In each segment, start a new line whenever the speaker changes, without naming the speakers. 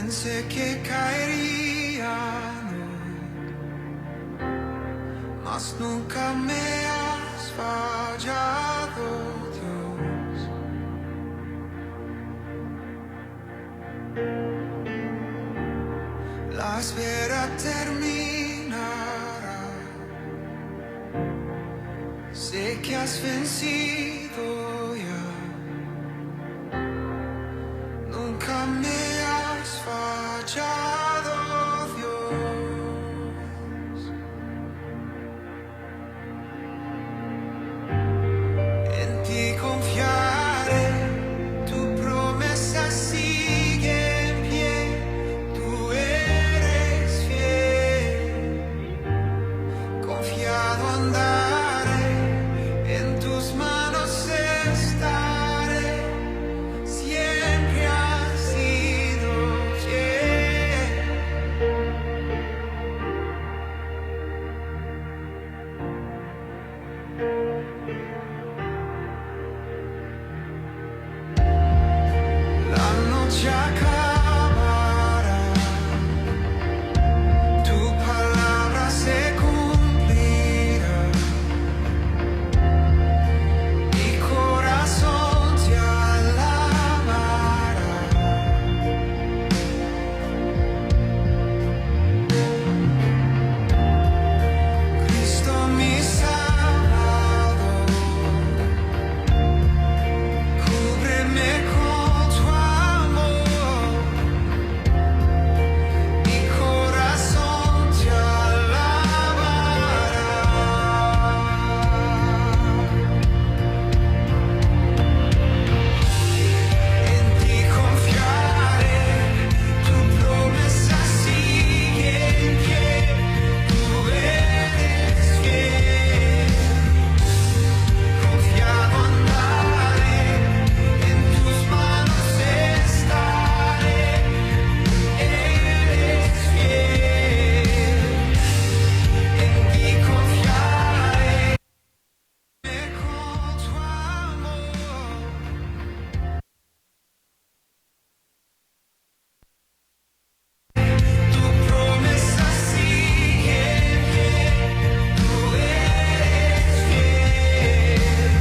Pensé que caerían, mas nunca me has fallado, Dios. La espera terminará. Sé que has vencido ya. Nunca me has fallado, Dios. En ti confiaré, tu promesa sigue en pie, tú eres fiel. Confiado andaré, en tus manos estaré, siempre has sido fiel. La noche acabará, tu palabra se cumplirá. Mi corazón te alabará. Cristo mi Salvador, cúbreme con tu amor. Mi corazón te alabará. En ti confiaré, tu promesa sigue en pie, tú eres fiel. Confiado andaré, en tus manos estaré, eres fiel. En ti confiaré, con tu amor. Tu promesa sigue en pie, tú eres fiel.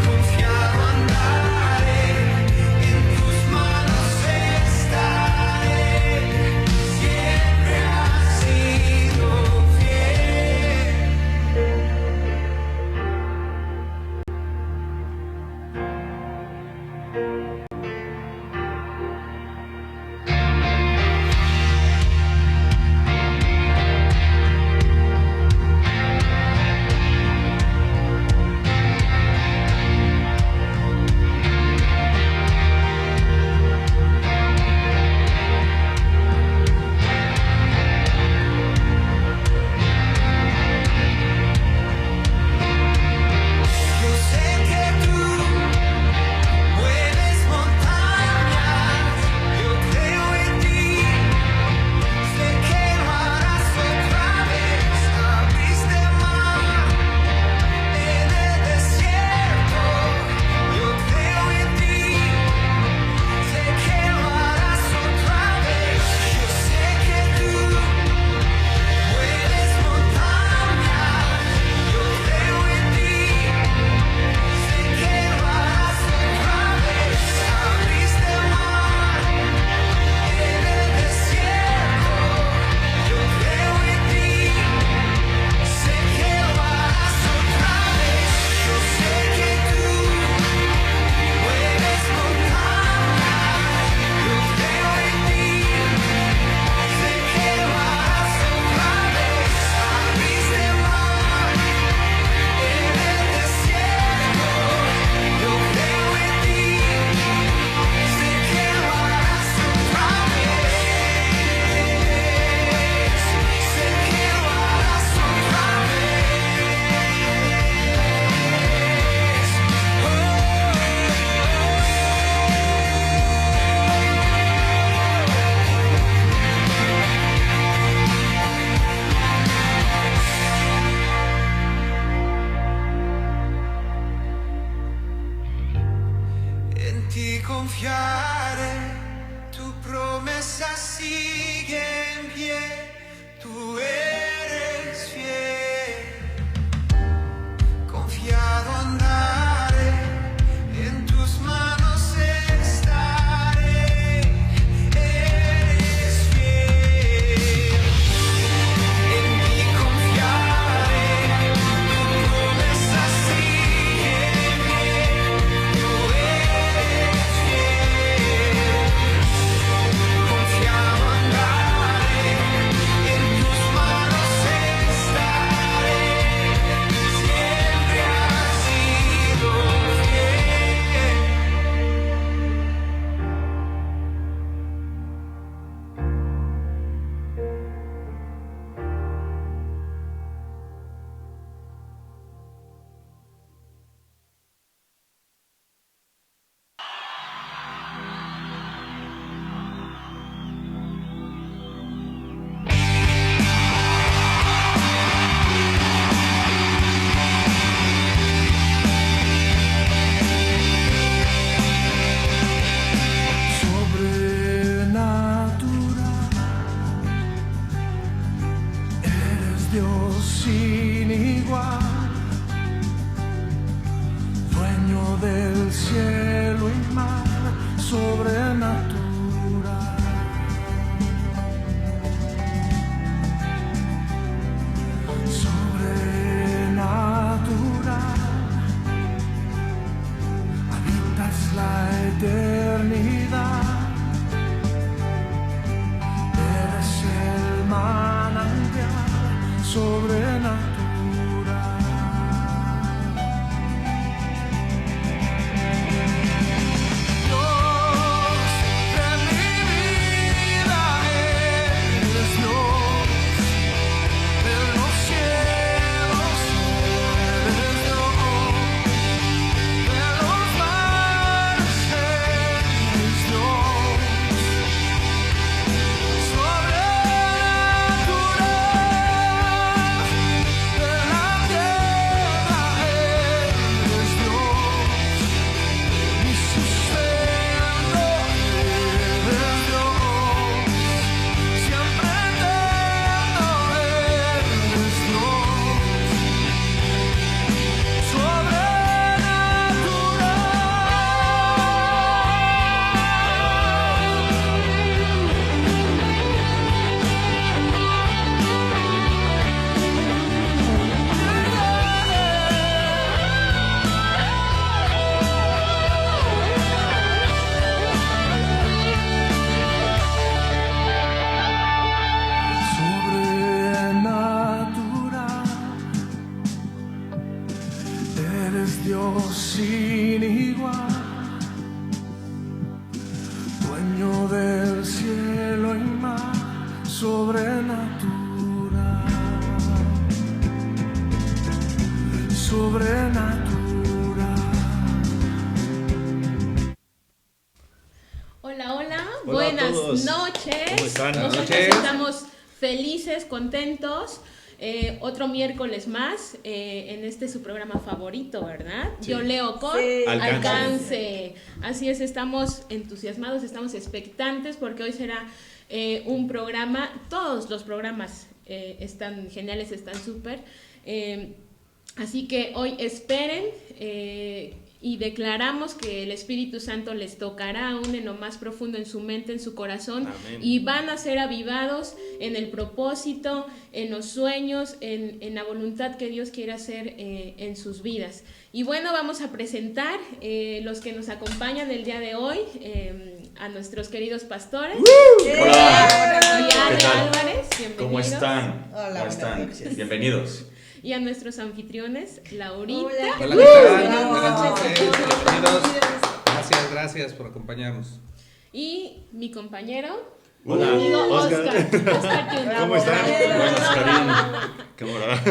Confiado andaré, en tus manos estaré, siempre has sido fiel. Yo sé que tú mueves montañas, yo creo en ti, sé que lo harás otra vez. Abriste mar en el desierto, yo creo en ti, sé que lo harás otra vez. Yo sé que tú mueves montañas, yo creo en ti. Sé que lo harás otra vez. Abriste mar en el desierto, yo creo en ti. Sé que lo harás otra vez. Yo sé que tú mueves montañas, yo creo en ti. Sé que lo harás otra vez. Abriste mar en el desierto, yo creo en ti, sé que lo harás otra vez, sé que lo harás otra vez. En ti confiaré, tu promesa sigue en pie, tú eres fiel. Confiado andaré, en tus manos estaré. Eres fiel, en ti confiaré. Tu promesa sigue en pie, tú eres fiel. Confiado andaré, en tus manos estaré. Siempre has sido fiel. Sobrenatural, eres Dios sin igual, dueño del cielo y mar, sobrenatural. Sobrenatural, habitas la eternidad. Eres el manantial sobrenatural. Dios de mi vida, eres Dios de los cielos, eres Dios de los mares, eres Dios. Sobrenatural, de la tierra eres Dios, mi sustento eres Dios, siempre eterno eres Dios. Sobrenatural, eres Dios sin igual, dueño del cielo y mar, sobrenatural, sobrenatural.
Hola, hola,
Hola a
buenas
todos.
noches.
¿Cómo están? Buenas
Nosotros
noches.
estamos felices, contentos. Otro miércoles más en este su programa favorito, ¿verdad?
Sí.
Yo leo con
Sí.
alcance. Así es, estamos entusiasmados, estamos expectantes porque hoy será un programa. Todos los programas están geniales, están súper. Así que hoy esperen y declaramos que el Espíritu Santo les tocará aún en lo más profundo en su mente, en su corazón.
Amén.
Y van a ser avivados en el propósito, en los sueños, en la voluntad que Dios quiere hacer en sus vidas. Y bueno, vamos a presentar los que nos acompañan el día de hoy, a nuestros queridos pastores.
Hola.
Y
¿Qué
Ale
tal?
Álvarez, bienvenidos.
¿Cómo están?
Hola,
¿Cómo
buenas
están?
noches.
Bienvenidos.
Y a nuestros anfitriones, Laurita.
Hola,
Hola,
Buenas
¿qué tal?
noches.
Buenas noches, bienvenidos.
Bienvenidos.
Gracias por acompañarnos.
Y mi compañero,
Hola,
mi amigo
Oscar.
Oscar Tiunto.
¿Cómo están?
Bravo.
Buenas, Karim. Cámara.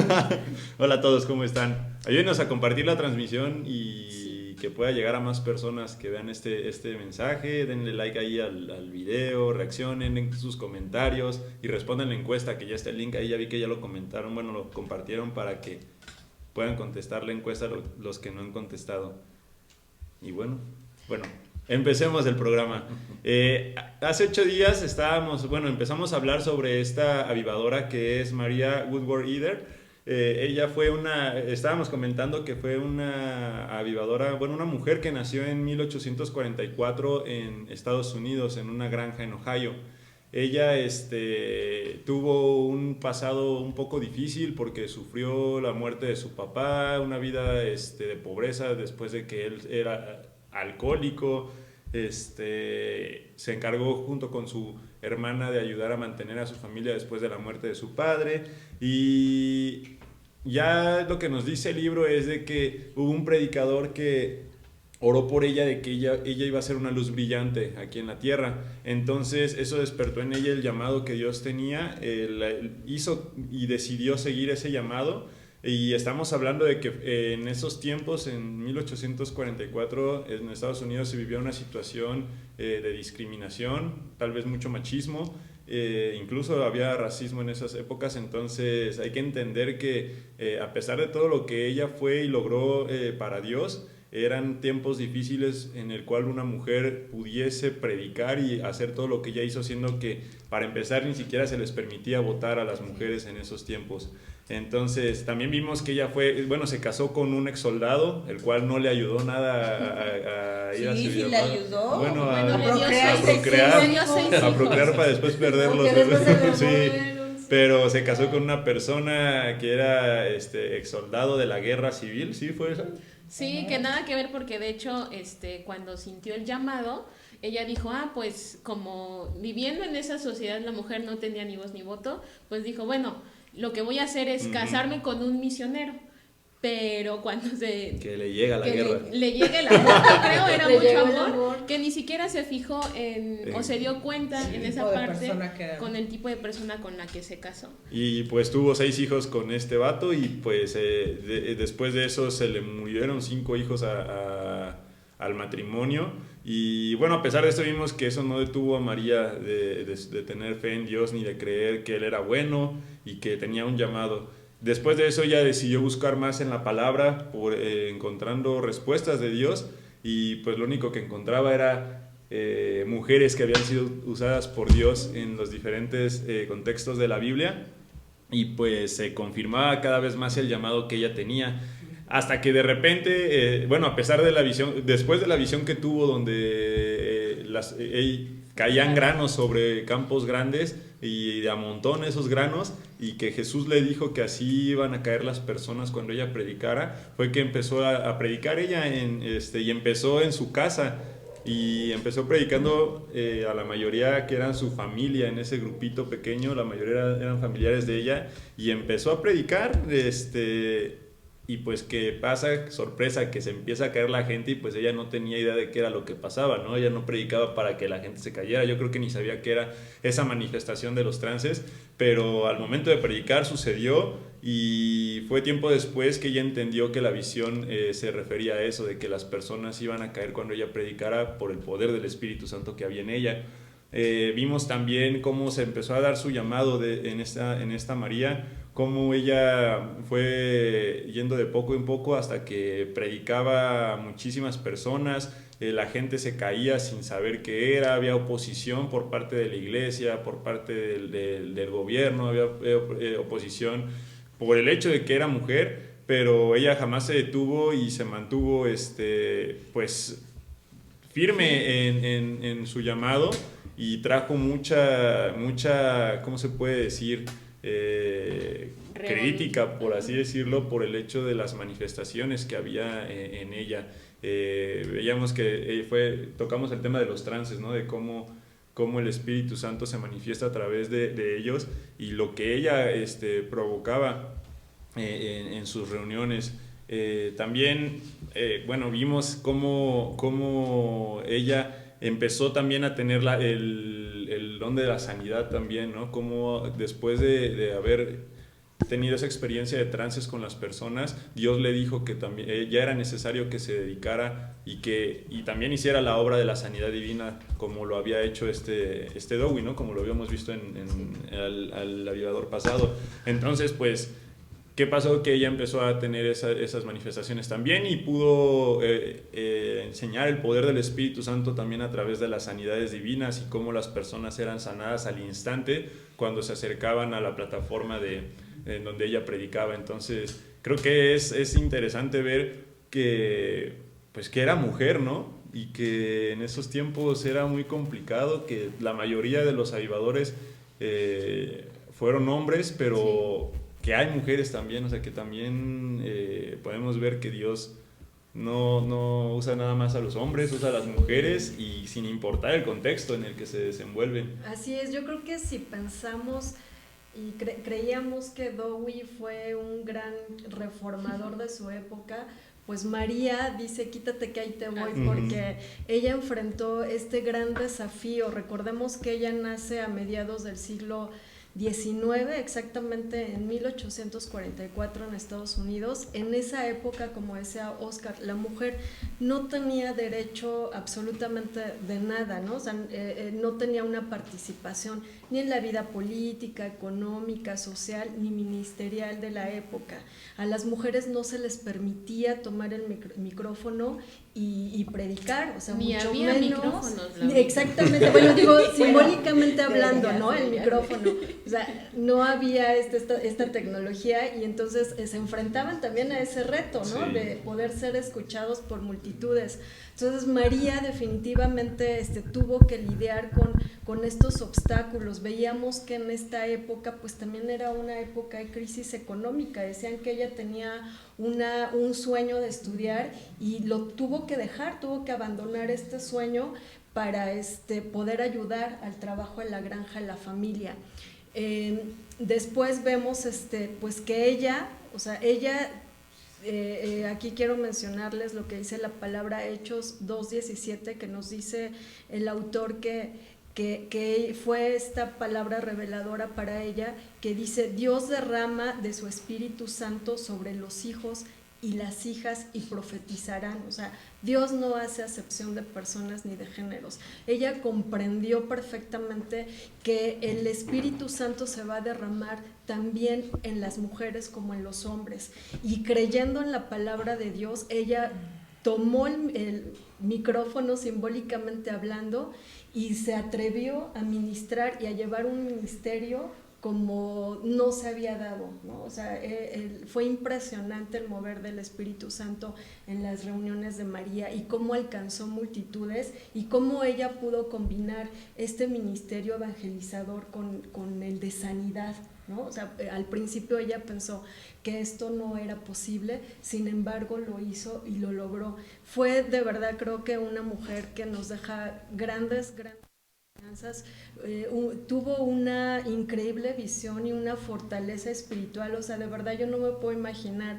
Hola a todos, ¿cómo están? Ayúdenos a compartir la transmisión y que pueda llegar a más personas que vean este mensaje. Denle like ahí al video, reaccionen en sus comentarios y respondan la encuesta, que ya está el link ahí. Ya vi que ya lo comentaron, bueno, lo compartieron para que puedan contestar la encuesta los que no han contestado. Y bueno, Empecemos el programa. Hace 8 días empezamos a hablar sobre esta avivadora que es María Woodworth-Etter. Estábamos comentando que fue una avivadora, una mujer que nació en 1844 en Estados Unidos, en una granja en Ohio. Ella tuvo un pasado un poco difícil porque sufrió la muerte de su papá, una vida de pobreza después de que él era alcohólico. Se encargó junto con su hermana de ayudar a mantener a su familia después de la muerte de su padre, y ya lo que nos dice el libro es de que hubo un predicador que oró por ella, de que ella iba a ser una luz brillante aquí en la tierra. Entonces eso despertó en ella el llamado que Dios tenía, hizo y decidió seguir ese llamado. Y estamos hablando de que en esos tiempos, en 1844, en Estados Unidos se vivía una situación de discriminación, tal vez mucho machismo, incluso había racismo en esas épocas. Entonces hay que entender que a pesar de todo lo que ella fue y logró para Dios, eran tiempos difíciles en el cual una mujer pudiese predicar y hacer todo lo que ella hizo, siendo que para empezar ni siquiera se les permitía votar a las mujeres en esos tiempos. Entonces también vimos que ella se casó con un ex soldado, el cual no le ayudó nada a ir a su
sí le
llamado.
ayudó.
Bueno,
Le
a
dio
procrear para después perderlos.
Porque después se le
Sí.
murieron, sí.
Pero se casó con una persona que era ex soldado de la guerra civil, ¿sí fue eso?
Sí, que nada que ver, porque de hecho, cuando sintió el llamado, ella dijo, pues como viviendo en esa sociedad la mujer no tenía ni voz ni voto, pues dijo, bueno, lo que voy a hacer es casarme con un misionero. Pero cuando
que le llega la guerra.
Le llega el amor, creo, era
Le
mucho
llegó el
amor,
amor.
que ni siquiera se fijó o se dio cuenta en esa
tipo de
parte
persona que era.
con el tipo de persona con la que se casó.
Y pues tuvo 6 hijos con este vato, y pues después de eso se le murieron 5 hijos al matrimonio. Y bueno, a pesar de esto vimos que eso no detuvo a María de tener fe en Dios, ni de creer que Él era bueno y que tenía un llamado. Después de eso ella decidió buscar más en la palabra, encontrando respuestas de Dios, y pues lo único que encontraba era mujeres que habían sido usadas por Dios en los diferentes contextos de la Biblia, y pues se confirmaba cada vez más el llamado que ella tenía, hasta que de repente, a pesar de la visión, después de la visión que tuvo donde caían granos sobre campos grandes y de a montón esos granos, y que Jesús le dijo que así iban a caer las personas cuando ella predicara, fue que empezó a predicar ella y empezó en su casa, y empezó predicando a la mayoría que eran su familia en ese grupito pequeño. La mayoría eran familiares de ella, y empezó a predicar y pues que pasa, sorpresa, que se empieza a caer la gente, y pues ella no tenía idea de qué era lo que pasaba, ¿no? Ella no predicaba para que la gente se cayera, yo creo que ni sabía qué era esa manifestación de los trances, pero al momento de predicar sucedió, y fue tiempo después que ella entendió que la visión se refería a eso, de que las personas iban a caer cuando ella predicara por el poder del Espíritu Santo que había en ella. Vimos también cómo se empezó a dar su llamado en esta María, cómo ella fue yendo de poco en poco hasta que predicaba a muchísimas personas. La gente se caía sin saber qué era, había oposición por parte de la iglesia, por parte del gobierno, había oposición por el hecho de que era mujer, pero ella jamás se detuvo y se mantuvo pues firme en su llamado, y trajo mucha, ¿cómo se puede decir? Crítica, por así decirlo, por el hecho de las manifestaciones que había en ella. Veíamos que tocamos el tema de los trances, ¿no? De cómo el Espíritu Santo se manifiesta a través de ellos, y lo que ella provocaba en sus reuniones. También vimos cómo ella empezó también a tener el don de la sanidad también, ¿no? Como después de haber tenido esa experiencia de trances con las personas, Dios le dijo que también ya era necesario que se dedicara y también hiciera la obra de la sanidad divina, como lo había hecho este Dowie, ¿no? Como lo habíamos visto al avivador pasado. Entonces, pues, ¿Qué pasó? Que ella empezó a tener esas manifestaciones también y pudo enseñar el poder del Espíritu Santo también a través de las sanidades divinas y cómo las personas eran sanadas al instante cuando se acercaban a la plataforma en donde ella predicaba. Entonces, creo que es interesante ver que, pues, que era mujer, ¿no? Y que en esos tiempos era muy complicado, que la mayoría de los avivadores fueron hombres, pero que hay mujeres también, o sea, que también podemos ver que Dios no usa nada más a los hombres, usa a las mujeres y sin importar el contexto en el que se desenvuelven.
Así es, yo creo que si pensamos y creíamos que Dowie fue un gran reformador de su época, pues María dice, quítate que ahí te voy, porque ella enfrentó este gran desafío. Recordemos que ella nace a mediados del siglo XIX, exactamente en 1844 en Estados Unidos. En esa época, como decía Oscar, la mujer no tenía derecho absolutamente de nada, ¿no? O sea, no tenía una participación ni en la vida política, económica, social, ni ministerial de la época. A las mujeres no se les permitía tomar el micrófono y predicar, o sea,
ni
mucho
había
menos.
Micrófonos.
Exactamente, bueno, digo, simbólicamente hablando, ¿no? El micrófono. O sea, no había esta tecnología y entonces se enfrentaban también a ese reto, ¿no?
Sí.
De poder ser escuchados por multitudes. Entonces María definitivamente tuvo que lidiar con estos obstáculos. Veíamos que en esta época pues también era una época de crisis económica. Decían que ella tenía un sueño de estudiar y lo tuvo que dejar, tuvo que abandonar este sueño para poder ayudar al trabajo en la granja, en la familia. Después vemos pues que ella, o sea, aquí quiero mencionarles lo que dice la palabra Hechos 2:17, que nos dice el autor que fue esta palabra reveladora para ella, que dice: Dios derrama de su Espíritu Santo sobre los hijos y las hijas y profetizarán. O sea, Dios no hace acepción de personas ni de géneros. Ella comprendió perfectamente que el Espíritu Santo se va a derramar también en las mujeres como en los hombres, y creyendo en la palabra de Dios, ella tomó el micrófono, simbólicamente hablando, y se atrevió a ministrar y a llevar un ministerio como no se había dado, ¿no? O sea, fue impresionante el mover del Espíritu Santo en las reuniones de María y cómo alcanzó multitudes y cómo ella pudo combinar este ministerio evangelizador con el de sanidad, ¿no? O sea, al principio ella pensó que esto no era posible, sin embargo lo hizo y lo logró. Fue de verdad, creo que una mujer que nos deja grandes enseñanzas. Tuvo una increíble visión y una fortaleza espiritual. O sea, de verdad yo no me puedo imaginar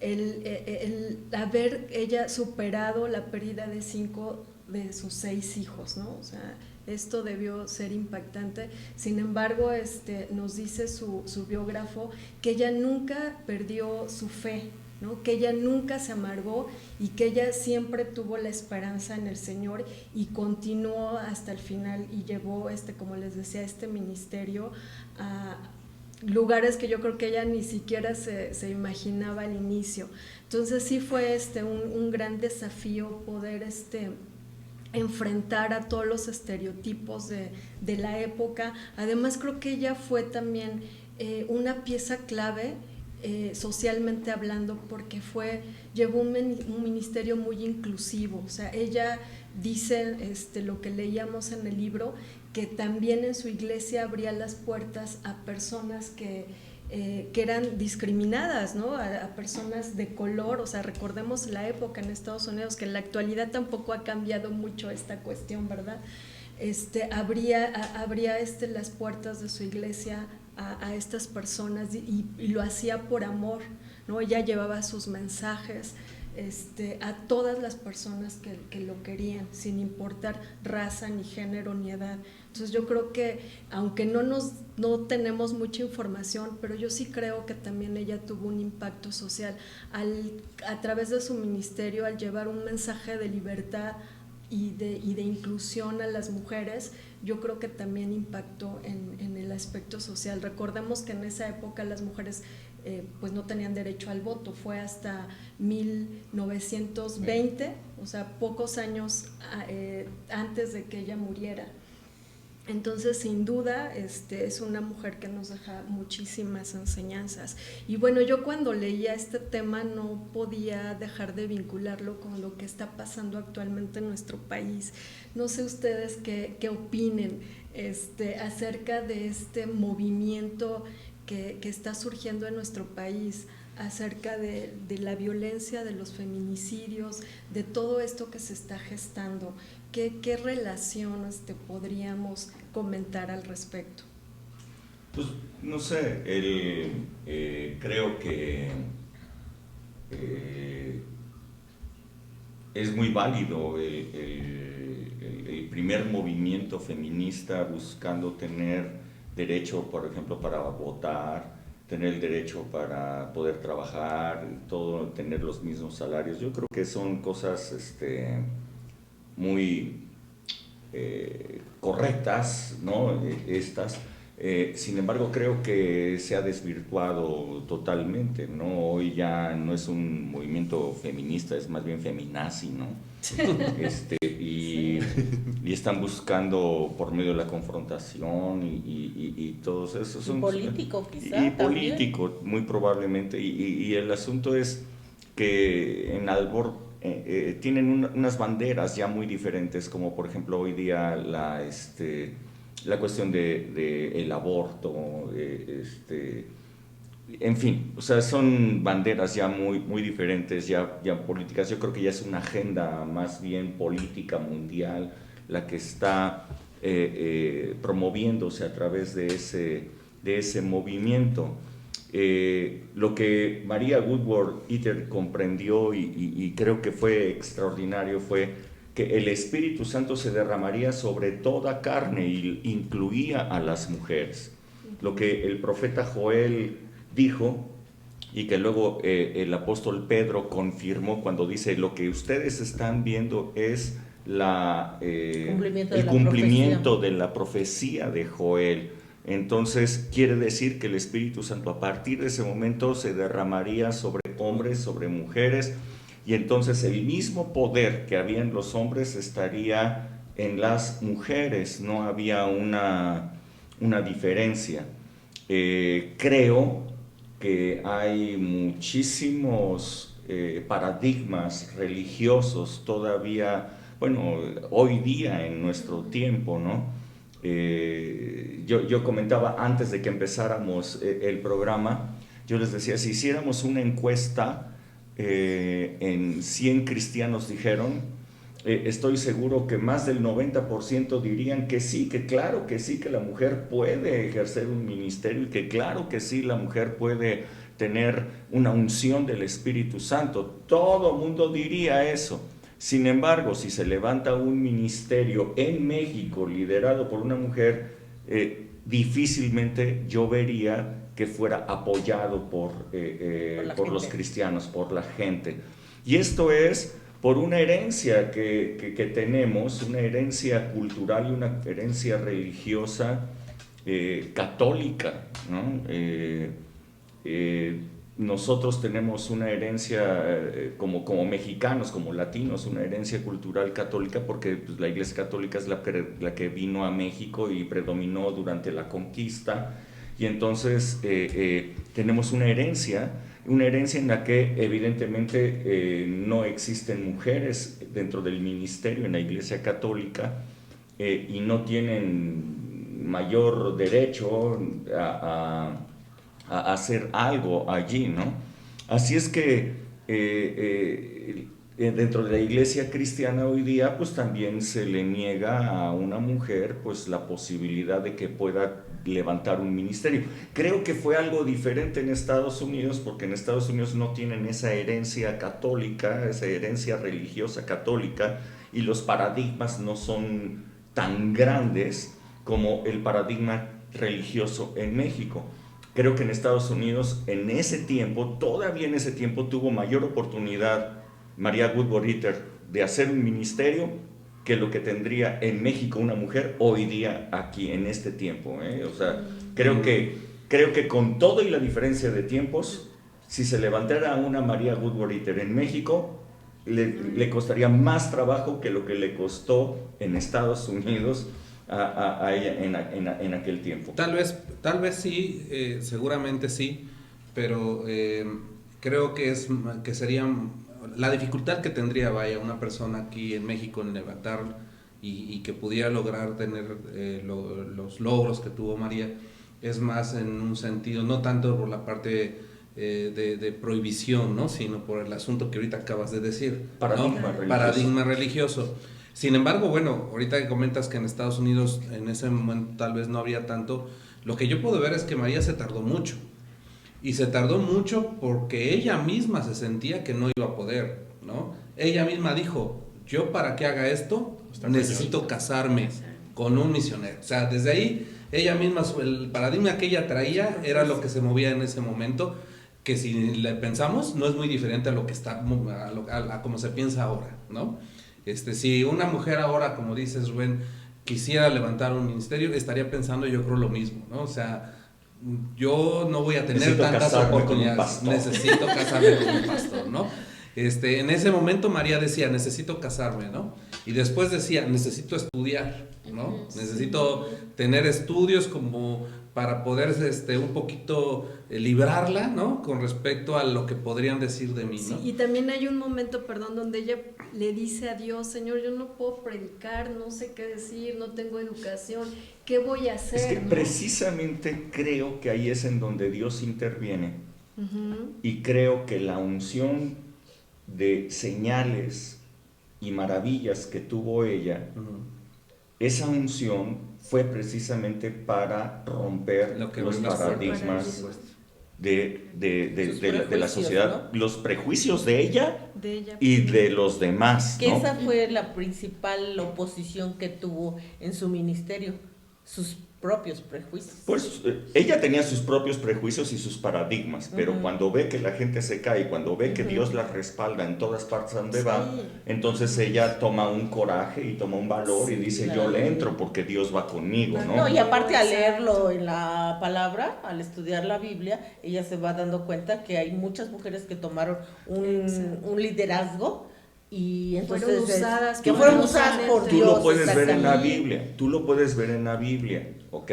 el haber ella superado la pérdida de 5 de sus 6 hijos, ¿no? O sea, esto debió ser impactante. Sin embargo, nos dice su biógrafo que ella nunca perdió su fe, ¿no? Que ella nunca se amargó y que ella siempre tuvo la esperanza en el Señor y continuó hasta el final y llevó, como les decía, este ministerio a lugares que yo creo que ella ni siquiera se imaginaba al inicio. Entonces sí fue un gran desafío poder enfrentar a todos los estereotipos de la época. Además creo que ella fue también una pieza clave socialmente hablando, porque llevó un ministerio muy inclusivo. O sea, ella dice lo que leíamos en el libro, que también en su iglesia abría las puertas a personas que eran discriminadas, ¿no? A personas de color. O sea, recordemos la época en Estados Unidos, que en la actualidad tampoco ha cambiado mucho esta cuestión, ¿verdad? Abría las puertas de su iglesia a estas personas y lo hacía por amor, ¿no? Ella llevaba sus mensajes a todas las personas que lo querían, sin importar raza, ni género, ni edad. Entonces yo creo que, aunque no tenemos mucha información, pero yo sí creo que también ella tuvo un impacto social a través de su ministerio, al llevar un mensaje de libertad y de inclusión a las mujeres. Yo creo que también impactó en el aspecto social. Recordemos que en esa época las mujeres pues no tenían derecho al voto. Fue hasta 1920, o sea, pocos años antes de que ella muriera. Entonces, sin duda, es una mujer que nos deja muchísimas enseñanzas. Y bueno, yo cuando leía este tema no podía dejar de vincularlo con lo que está pasando actualmente en nuestro país. No sé ustedes qué opinen acerca de este movimiento que está surgiendo en nuestro país, acerca de la violencia, de los feminicidios, de todo esto que se está gestando. ¿Qué relación podríamos comentar al respecto?
Pues no sé, creo que es muy válido el primer movimiento feminista buscando tener derecho, por ejemplo, para votar, tener el derecho para poder trabajar, todo, tener los mismos salarios. Yo creo que son cosas muy correctas, ¿no? Sin embargo, creo que se ha desvirtuado totalmente, ¿no? Hoy ya no es un movimiento feminista, es más bien feminazi, ¿no? Y están buscando por medio de la confrontación y todos esos.
Y político, quizá.
Y político, muy probablemente. Y el asunto es que en Albor tienen unas banderas ya muy diferentes, como por ejemplo hoy día la cuestión de el aborto, en fin, o sea, son banderas ya muy diferentes, ya políticas. Yo creo que ya es una agenda más bien política mundial la que está promoviéndose a través de ese movimiento. Lo que María Woodworth-Etter comprendió y creo que fue extraordinario fue que el Espíritu Santo se derramaría sobre toda carne y incluía a las mujeres. Lo que el profeta Joel dijo y que luego el apóstol Pedro confirmó cuando dice: lo que ustedes están viendo es el cumplimiento de la profecía de Joel. Entonces quiere decir que el Espíritu Santo a partir de ese momento se derramaría sobre hombres, sobre mujeres, y entonces el mismo poder que había en los hombres estaría en las mujeres. No había una diferencia. Creo que hay muchísimos paradigmas religiosos todavía, bueno, hoy día en nuestro tiempo, ¿no? Yo comentaba antes de que empezáramos el programa, yo les decía, si hiciéramos una encuesta en 100 cristianos, dijeron, estoy seguro que más del 90% dirían que sí, que claro que sí, que la mujer puede ejercer un ministerio y que claro que sí, la mujer puede tener una unción del Espíritu Santo. Todo mundo diría eso. Sin embargo, si se levanta un ministerio en México liderado por una mujer, difícilmente yo vería que fuera apoyado por los cristianos, por la gente. Y esto es por una herencia que tenemos, una herencia cultural y una herencia religiosa católica, ¿no? Nosotros tenemos una herencia como mexicanos, como latinos, una herencia cultural católica, porque pues, la Iglesia Católica es la que vino a México y predominó durante la conquista, y entonces tenemos una herencia en la que evidentemente no existen mujeres dentro del ministerio en la Iglesia Católica y no tienen mayor derecho a hacer algo allí, ¿no? Así es que dentro de la iglesia cristiana hoy día, pues también se le niega a una mujer pues la posibilidad de que pueda levantar un ministerio. Creo que fue algo diferente en Estados Unidos, porque en Estados Unidos no tienen esa herencia católica, esa herencia religiosa católica, y los paradigmas no son tan grandes como el paradigma religioso en México. Creo que en Estados Unidos, todavía en ese tiempo, tuvo mayor oportunidad María Woodworth-Etter de hacer un ministerio que lo que tendría en México una mujer hoy día aquí, en este tiempo, ¿eh? O sea, creo que creo que con todo y la diferencia de tiempos, si se levantara una María Goodwater en México, le costaría más trabajo que lo que le costó en Estados Unidos a ella en aquel tiempo.
Tal vez sí, seguramente sí, pero creo que sería la dificultad que tendría, una persona aquí en México en levantar y que pudiera lograr tener los logros que tuvo María, es más en un sentido, no tanto por la parte de prohibición, ¿no? Sino por el asunto que ahorita acabas de decir,
Paradigma
¿no?
religioso.
Paradigma religioso. Sin embargo, bueno, ahorita que comentas que en Estados Unidos en ese momento tal vez no habría tanto, lo que yo puedo ver es que María se tardó mucho. Y se tardó mucho porque ella misma se sentía que no iba a poder, ¿no? Ella misma dijo, yo para que haga esto necesito casarme con un misionero. O sea, desde ahí ella misma, el paradigma que ella traía era lo que se movía en ese momento, que si le pensamos no es muy diferente a lo que está, a como se piensa ahora, ¿no? Si una mujer ahora, como dices Rubén, quisiera levantar un ministerio, estaría pensando yo creo lo mismo, ¿no? O sea, yo no voy a tener
Necesito
tantas
casarme
oportunidades,
con un pastor.
necesito casarme con un pastor, ¿no? En ese momento María decía, necesito casarme, ¿no? Y después decía, necesito estudiar, ¿no? Necesito tener estudios como para poder un poquito librarla, ¿no? Con respecto a lo que podrían decir de mí, ¿no?
Sí, y también hay un momento, perdón, donde ella le dice a Dios, Señor, yo no puedo predicar, no sé qué decir, no tengo educación, ¿qué voy a hacer?
Es que
¿no?
precisamente creo que ahí es en donde Dios interviene.
Ujú.
Y creo que la unción de señales y maravillas que tuvo ella, esa unción fue precisamente para romper
Lo que
los
vimos
paradigmas de la
prejuicios,
sociedad, los prejuicios de ella
De ella.
y de los demás,
Que
¿no?
esa fue la principal oposición que tuvo en su ministerio, sus propios prejuicios.
Pues ella tenía sus propios prejuicios y sus paradigmas, pero cuando ve que la gente se cae, cuando ve que Dios la respalda en todas partes donde va, entonces ella toma un coraje y toma un valor y dice,
claro.
yo le entro porque Dios va conmigo, ¿no?
No, y aparte al
Exacto.
leerlo en la palabra, al estudiar la Biblia, ella se va dando cuenta que hay muchas mujeres que tomaron un liderazgo y entonces
Fueron usadas
que
por
fueron
Dios,
usadas por
Tú
Dios.
lo puedes ver en la
exactamente.
Biblia, tú lo puedes ver en la Biblia, ¿ok?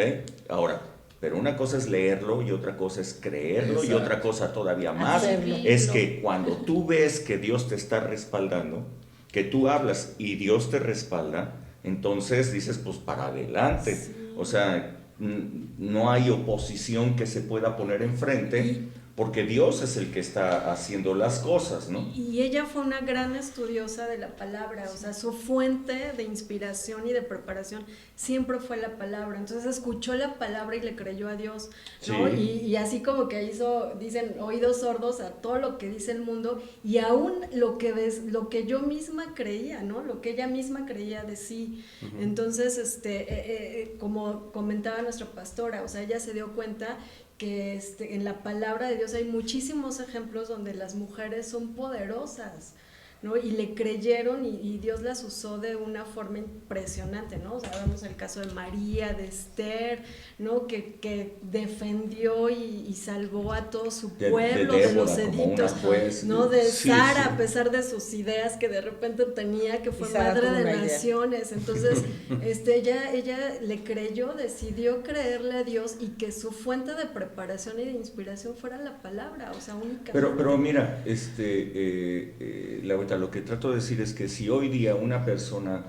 Ahora, pero una cosa es leerlo y otra cosa es creerlo y
Exacto.
otra cosa todavía más
Hacerlo.
es que cuando tú ves que Dios te está respaldando, que tú hablas y Dios te respalda, entonces dices, pues para adelante. O sea, no hay oposición que se pueda poner enfrente porque Dios es el que está haciendo las cosas, ¿no?
Y ella fue una gran estudiosa de la palabra, o sea, su fuente de inspiración y de preparación siempre fue la palabra. Entonces escuchó la palabra y le creyó a Dios, ¿no?
Sí.
Y así como que hizo, dicen, oídos sordos a todo lo que dice el mundo y aún lo que ves, lo que yo misma creía, ¿no? Lo que ella misma creía de sí. Entonces, como comentaba nuestra pastora, o sea, ella se dio cuenta que en la palabra de Dios hay muchísimos ejemplos donde las mujeres son poderosas, ¿no? Y le creyeron y Dios las usó de una forma impresionante, ¿no? O sea, vemos el caso de María, de Esther, ¿no? Que defendió y salvó a todo su pueblo de los
Débora como una
seditos,
juez,
¿no? De
sí,
Sara,
sí.
a pesar de sus ideas que de repente tenía, que fue
Y Sara
madre
tuvo
de
una idea.
naciones. Entonces, ella le creyó, decidió creerle a Dios y que su fuente de preparación y de inspiración fuera la palabra, o sea, únicamente.
Pero mira, Laurita, lo que trato de decir es que si hoy día una persona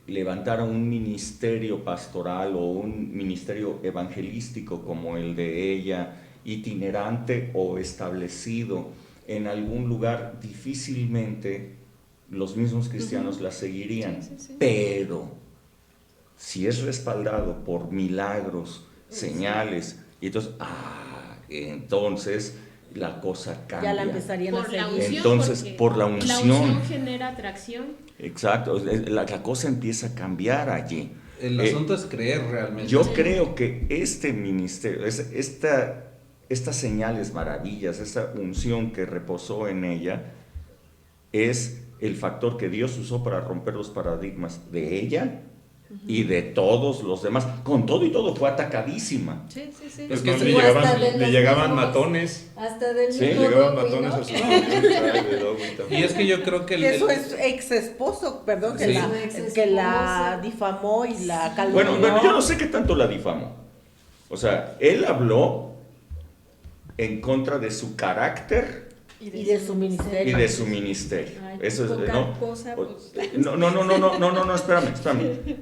levantara un ministerio pastoral o un ministerio evangelístico como el de ella, itinerante o establecido en algún lugar, difícilmente los mismos cristianos la seguirían.
Sí, sí, sí.
Pero si es respaldado por milagros, señales, y entonces la cosa cambia.
Ya la empezarían a
Por la
seguir.
unción.
Entonces,
porque
por la
La
unción.
unción genera atracción.
Exacto, la cosa empieza a cambiar allí.
El asunto es creer realmente.
Yo creo que este ministerio, estas señales, maravillas, esta unción que reposó en ella, es el factor que Dios usó para romper los paradigmas de ella y de todos los demás. Con todo y todo fue atacadísima.
Sí, sí, sí.
Pues
Es que
no,
sí.
le llegaban matones.
Hasta del
Sí,
mismo
Llegaban
Doggy,
matones
¿no?
a su de Doggy
Y
también.
es que yo creo que
Que su ex esposo, perdón,
Sí.
que la difamó y la calumnió.
Bueno, yo no sé qué tanto la difamó. O sea, él habló en contra de su carácter
y de su ministerio.
y de su ministerio.
Ay,
Eso es,
tocar
¿no?
cosa, pues.
No, espérame.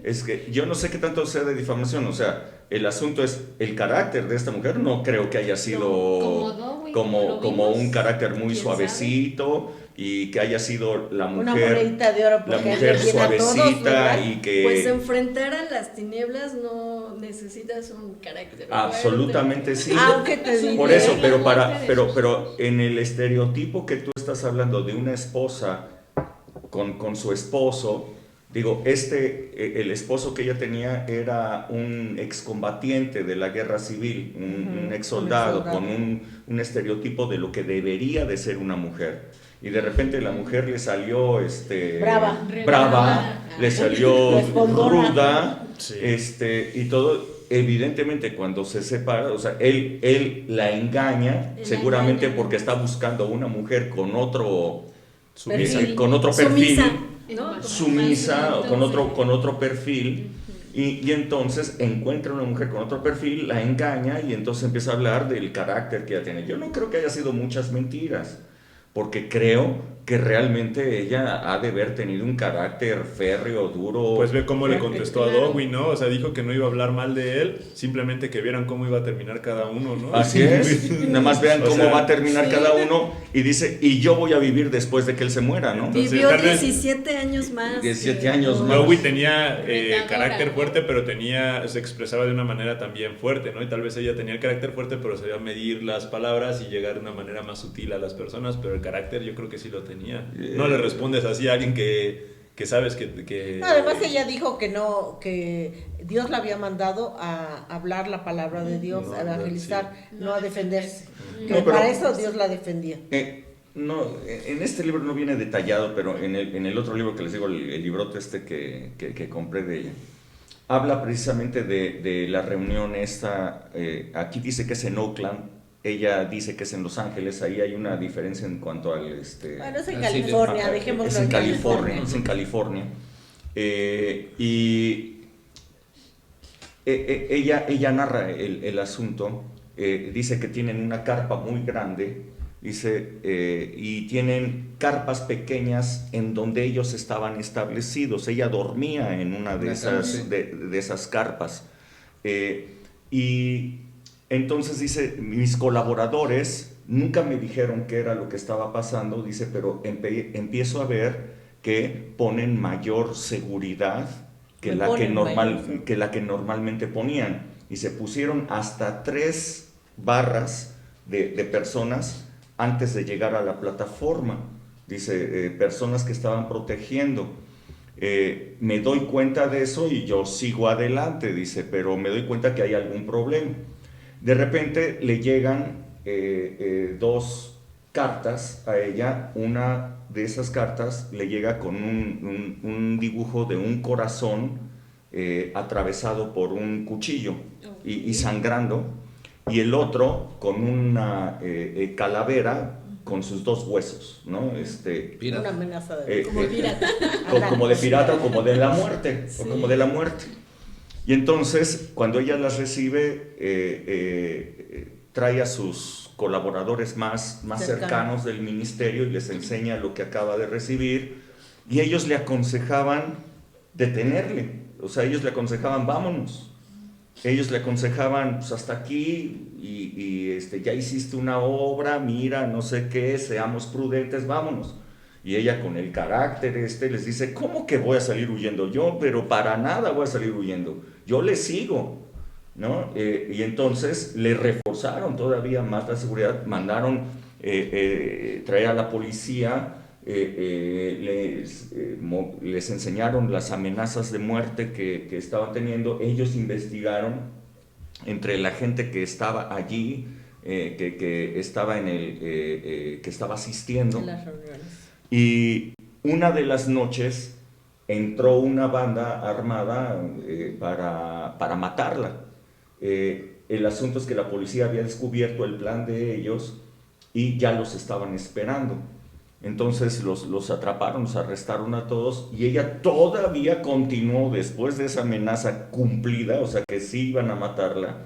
Es que yo no sé qué tanto sea de difamación. O sea, el asunto es el carácter de esta mujer. No creo que haya sido
Como Doggy,
como
lo
un
vimos.
carácter muy
¿Quién
suavecito y que haya sido la
Una
mujer,
monedita de oro
la
porque
mujer
le viene a todos,
suavecita
¿verdad?
y que
Pues enfrentar a las tinieblas no necesitas un carácter
absolutamente sí.
Aunque te diré,
Por eso, pero
muerte de sus
pero en el estereotipo que tú estás hablando de una esposa con su esposo, digo, el esposo que ella tenía era un excombatiente de la guerra civil, un ex soldado con un estereotipo de lo que debería de ser una mujer. Y de repente la mujer le salió brava, le salió
Respondona.
ruda,
Sí.
y todo. Evidentemente cuando se separa, o sea, él la engaña,
Él la
seguramente
engaña.
porque está buscando una mujer con otro
Sumisa.
perfil,
¿no?
sumisa o con otro perfil. Y entonces encuentra una mujer con otro perfil, la engaña y entonces empieza a hablar del carácter que ella tiene. Yo no creo que haya sido muchas mentiras, porque creo que realmente ella ha de haber tenido un carácter férreo, duro.
Pues ve cómo le contestó a
Claro.
Doggy, ¿no? O sea, dijo que no iba a hablar mal de él, simplemente que vieran cómo iba a terminar cada uno, ¿no?
Así es, nada más vean
O
cómo
sea,
va a terminar
sí.
cada uno y dice, y yo voy a vivir después de que él se muera, ¿no?
Entonces,
Vivió
tal vez-
17 años más.
17 años más.
Doggy tenía
Retadora.
carácter fuerte, pero se expresaba de una manera también fuerte, ¿no? Y tal vez ella tenía el carácter fuerte, pero sabía medir las palabras y llegar de una manera más sutil a las personas, pero el carácter yo creo que sí lo tenía. No le respondes así a alguien que sabes que...
No, además ella dijo que no, que Dios la había mandado a hablar la palabra de Dios,
No,
a evangelizar, no a defenderse. Que
No, pero-
para eso Dios la defendía.
No, en este libro no viene detallado, pero en el otro libro que les digo, el librote que compré de ella, habla precisamente de la reunión esta, aquí dice que es en Oakland, ella dice que es en Los Ángeles, ahí hay una diferencia en cuanto al...
Bueno, es en
Ah, sí,
California, dejémoslo
Es en California, es en California. Y ella narra el asunto, dice que tienen una carpa muy grande, dice, y tienen carpas pequeñas en donde ellos estaban establecidos. Ella dormía en una de
Una cama, sí.
de esas carpas. Y entonces dice, mis colaboradores nunca me dijeron qué era lo que estaba pasando, dice, pero empiezo a ver que ponen mayor seguridad que la que normalmente ponían. Y se pusieron hasta 3 barras de personas antes de llegar a la plataforma. Dice, personas que estaban protegiendo. Me doy cuenta de eso y yo sigo adelante, dice, pero me doy cuenta que hay algún problema. De repente le llegan 2 cartas a ella. Una de esas cartas le llega con un dibujo de un corazón atravesado por un cuchillo y sangrando, y el otro con una calavera con sus 2 huesos, ¿no?
Pirata.
Una amenaza de
Como pirata.
Como de pirata o como de la muerte,
Sí.
o como de la muerte. Y entonces, cuando ella las recibe, trae a sus colaboradores más cercanos del ministerio y les enseña lo que acaba de recibir, y ellos le aconsejaban detenerle, o sea, ellos le aconsejaban vámonos, ellos le aconsejaban pues hasta aquí, y ya hiciste una obra, mira, no sé qué, seamos prudentes, vámonos. Y ella con el carácter les dice, ¿cómo que voy a salir huyendo yo? Pero para nada voy a salir huyendo, yo le sigo, ¿no? Y entonces le reforzaron todavía más la seguridad, mandaron traer a la policía, les enseñaron las amenazas de muerte que estaban teniendo. Ellos investigaron entre la gente que estaba allí, que estaba que estaba asistiendo.
las reuniones.
Y una de las noches entró una banda armada para matarla. El asunto es que la policía había descubierto el plan de ellos y ya los estaban esperando. Entonces los atraparon, los arrestaron a todos y ella todavía continuó después de esa amenaza cumplida, o sea que sí iban a matarla,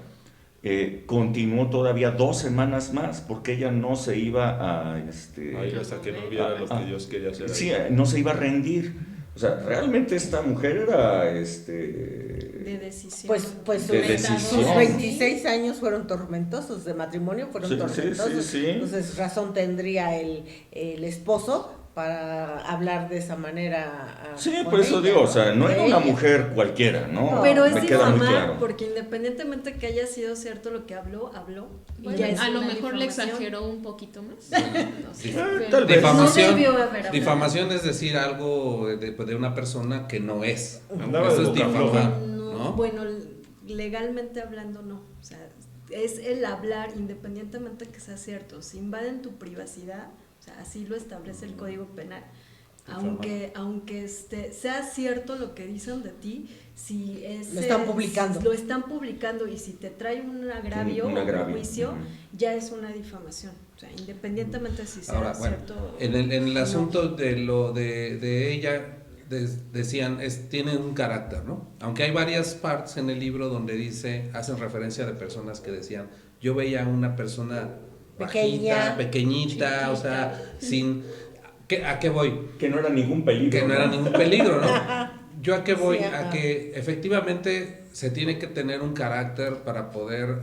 continuó todavía 2 semanas más porque ella no se iba a...
Ahí hasta que no viera lo que Dios quería hacer.
Sí,
ahí.
no se iba a rendir. O sea, realmente esta mujer era...
De decisión.
Pues
De
sus
decisión.
26 años fueron tormentosos, de matrimonio fueron
Sí,
tormentosos.
sí.
Entonces, razón tendría el esposo para hablar de esa manera.
Sí,
con
por eso
ella,
digo, o sea, no
De
era una
ella.
mujer cualquiera, ¿no?
Pero es
Me queda muy
difamar,
claro.
porque independientemente que haya sido cierto lo que habló, y
Bueno,
ya es
a lo
una
mejor le
difamación.
exageró un poquito más. No sé.
Tal vez.
Difamación,
No debió haber hablado.
difamación es decir algo de una persona que no es.
Andaba
Eso
de
es
boca
difamar,
No,
¿no?
bueno, legalmente hablando no. O sea, es el hablar independientemente que sea cierto. Si invaden tu privacidad, o sea, así lo establece el Código Penal. Aunque sea cierto lo que dicen de ti, si
Lo están publicando.
lo están publicando y si te trae un agravio,
Un agravio.
un juicio,
Ujú.
ya es una difamación. O sea, independientemente si sea
Ahora, bueno,
cierto.
en el
o no.
asunto de ella, decían, tiene un carácter, ¿no? Aunque hay varias partes en el libro donde hacen referencia de personas que decían, yo veía a una persona bajita, pequeñita,
chiquita.
o sea, ¿a qué voy?
Que no era ningún peligro.
Que no era ningún peligro, ¿no? Yo a qué voy,
Sí,
a
ajá.
que efectivamente se tiene que tener un carácter para poder,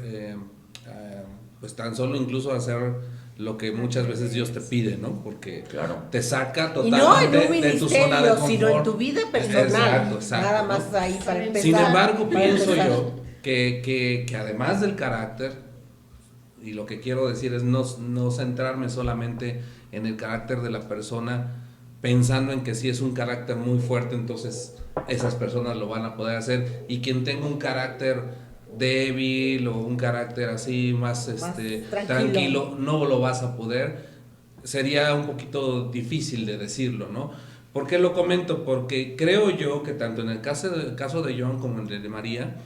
pues tan solo incluso hacer lo que muchas veces Dios te pide, ¿no? Porque
Claro.
te saca
Y no en
totalmente
un
de tu zona de
ministerio,
confort.
sino en tu vida personal.
Exacto, exacto,
Nada
¿no?
más ahí para empezar.
Sin embargo,
para
pienso
empezar.
yo que además del carácter, y lo que quiero decir es no centrarme solamente en el carácter de la persona, pensando en que si es un carácter muy fuerte, entonces esas personas lo van a poder hacer, y quien tenga un carácter débil o un carácter así más, tranquilo, no lo vas a poder. Sería un poquito difícil de decirlo, ¿no? ¿Por qué lo comento? Porque creo yo que tanto en el caso de John como en el de María,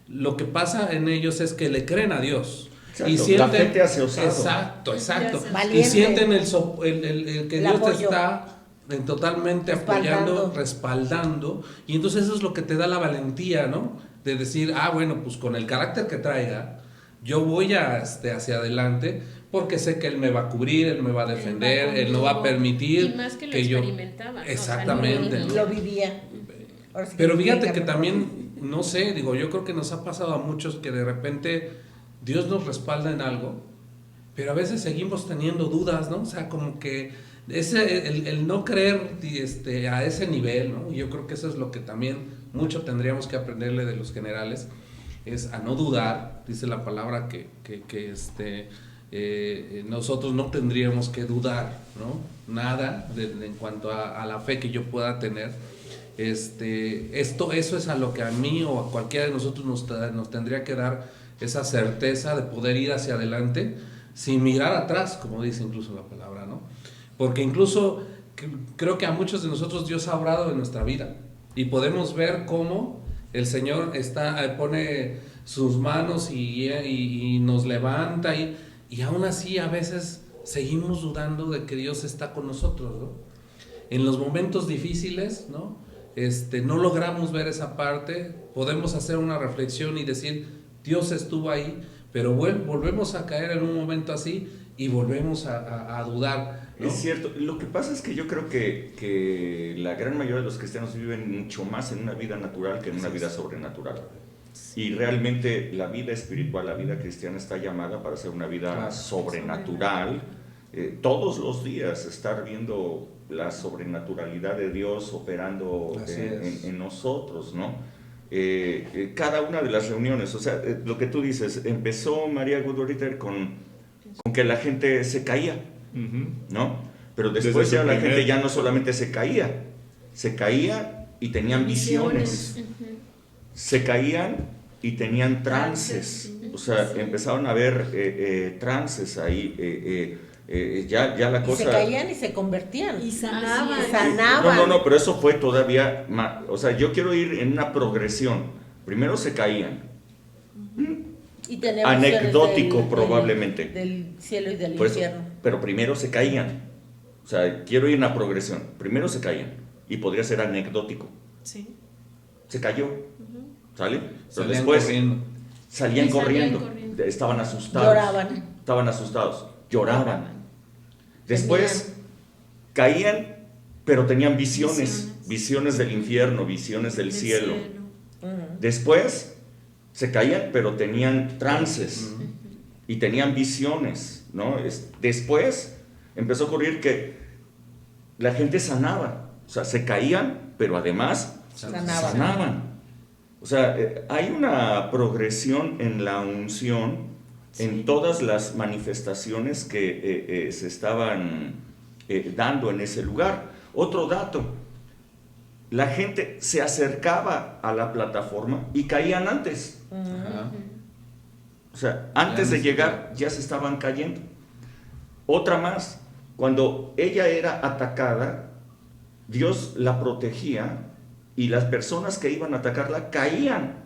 lo que pasa en ellos es que le creen a Dios.
Exacto,
Y sienten,
la fe te hace osado.
Exacto. Y
Valiente.
sienten el que
El
Dios te
apoyo.
está totalmente apoyando, respaldando, y entonces eso es lo que te da la valentía, ¿no? De decir, bueno, pues con el carácter que traiga, yo voy hacia adelante, porque sé que Él me va a cubrir, Él me va a defender, Él no va a permitir
y más que lo
yo...
experimentaba, ¿no?
Exactamente.
O sea,
¿no?
Lo vivía. Ahora sí que
Pero fíjate que
explícame,
también, no sé, digo, yo creo que nos ha pasado a muchos que de repente Dios nos respalda en algo, pero a veces seguimos teniendo dudas, ¿no? O sea, como que el no creer a ese nivel, ¿no? Yo creo que eso es lo que también mucho tendríamos que aprenderle de los generales, es a no dudar. Dice la palabra que nosotros no tendríamos que dudar, ¿no? Nada en cuanto a la fe que yo pueda tener. Eso es a lo que a mí o a cualquiera de nosotros nos tendría que dar esa certeza de poder ir hacia adelante sin mirar atrás, como dice incluso la palabra, ¿no? Porque incluso creo que a muchos de nosotros Dios ha obrado en nuestra vida y podemos ver cómo el Señor pone sus manos y nos levanta y aún así a veces seguimos dudando de que Dios está con nosotros, ¿no? En los momentos difíciles, ¿no? No logramos ver esa parte, podemos hacer una reflexión y decir, Dios estuvo ahí, pero volvemos a caer en un momento así y volvemos a dudar, ¿no?
Es cierto, lo que pasa es que yo creo que la gran mayoría de los cristianos viven mucho más en una vida natural que en una vida sobrenatural. Y realmente la vida espiritual, la vida cristiana está llamada para ser una vida sobrenatural. Todos los días estar viendo la sobrenaturalidad de Dios operando en nosotros, ¿no? Cada una de las reuniones, o sea, lo que tú dices, empezó María Goodritter con que la gente se caía,
Ujú.
¿no? Pero después
Desde
ya
su
la
primer-
gente ya no solamente se caía y tenían visiones, se caían y tenían trances,
Trances,
o sea,
sí.
empezaron a ver trances ahí, ya la
Y
cosa...
se caían y se convertían.
Y sanaban.
Así es.
Sanaban.
No, pero eso fue todavía más, o sea, yo quiero ir en una progresión. Primero se caían,
Y tenemos
anecdótico
del-
probablemente.
Del cielo y del
Por eso,
infierno.
pero primero se caían. O sea, quiero ir en una progresión. Primero se caían y podría ser anecdótico.
Sí.
Se cayó, ¿sale? Pero
Salían
después
corriendo.
salían
Y salían
corriendo,
corriendo.
estaban asustados.
Lloraban.
Estaban asustados, lloraban. Después caían, pero tenían visiones, visiones del infierno, visiones del cielo.
Ujú.
Después se caían, pero tenían trances y tenían visiones, ¿no? Después empezó a ocurrir que la gente sanaba, o sea, se caían, pero además
Sanaban.
sanaban. O sea, hay una progresión en la unción, en todas las manifestaciones que se estaban dando en ese lugar. Otro dato, la gente se acercaba a la plataforma y caían antes.
Ajá.
O sea, antes de llegar ya se estaban cayendo. Otra más, cuando ella era atacada, Dios la protegía y las personas que iban a atacarla caían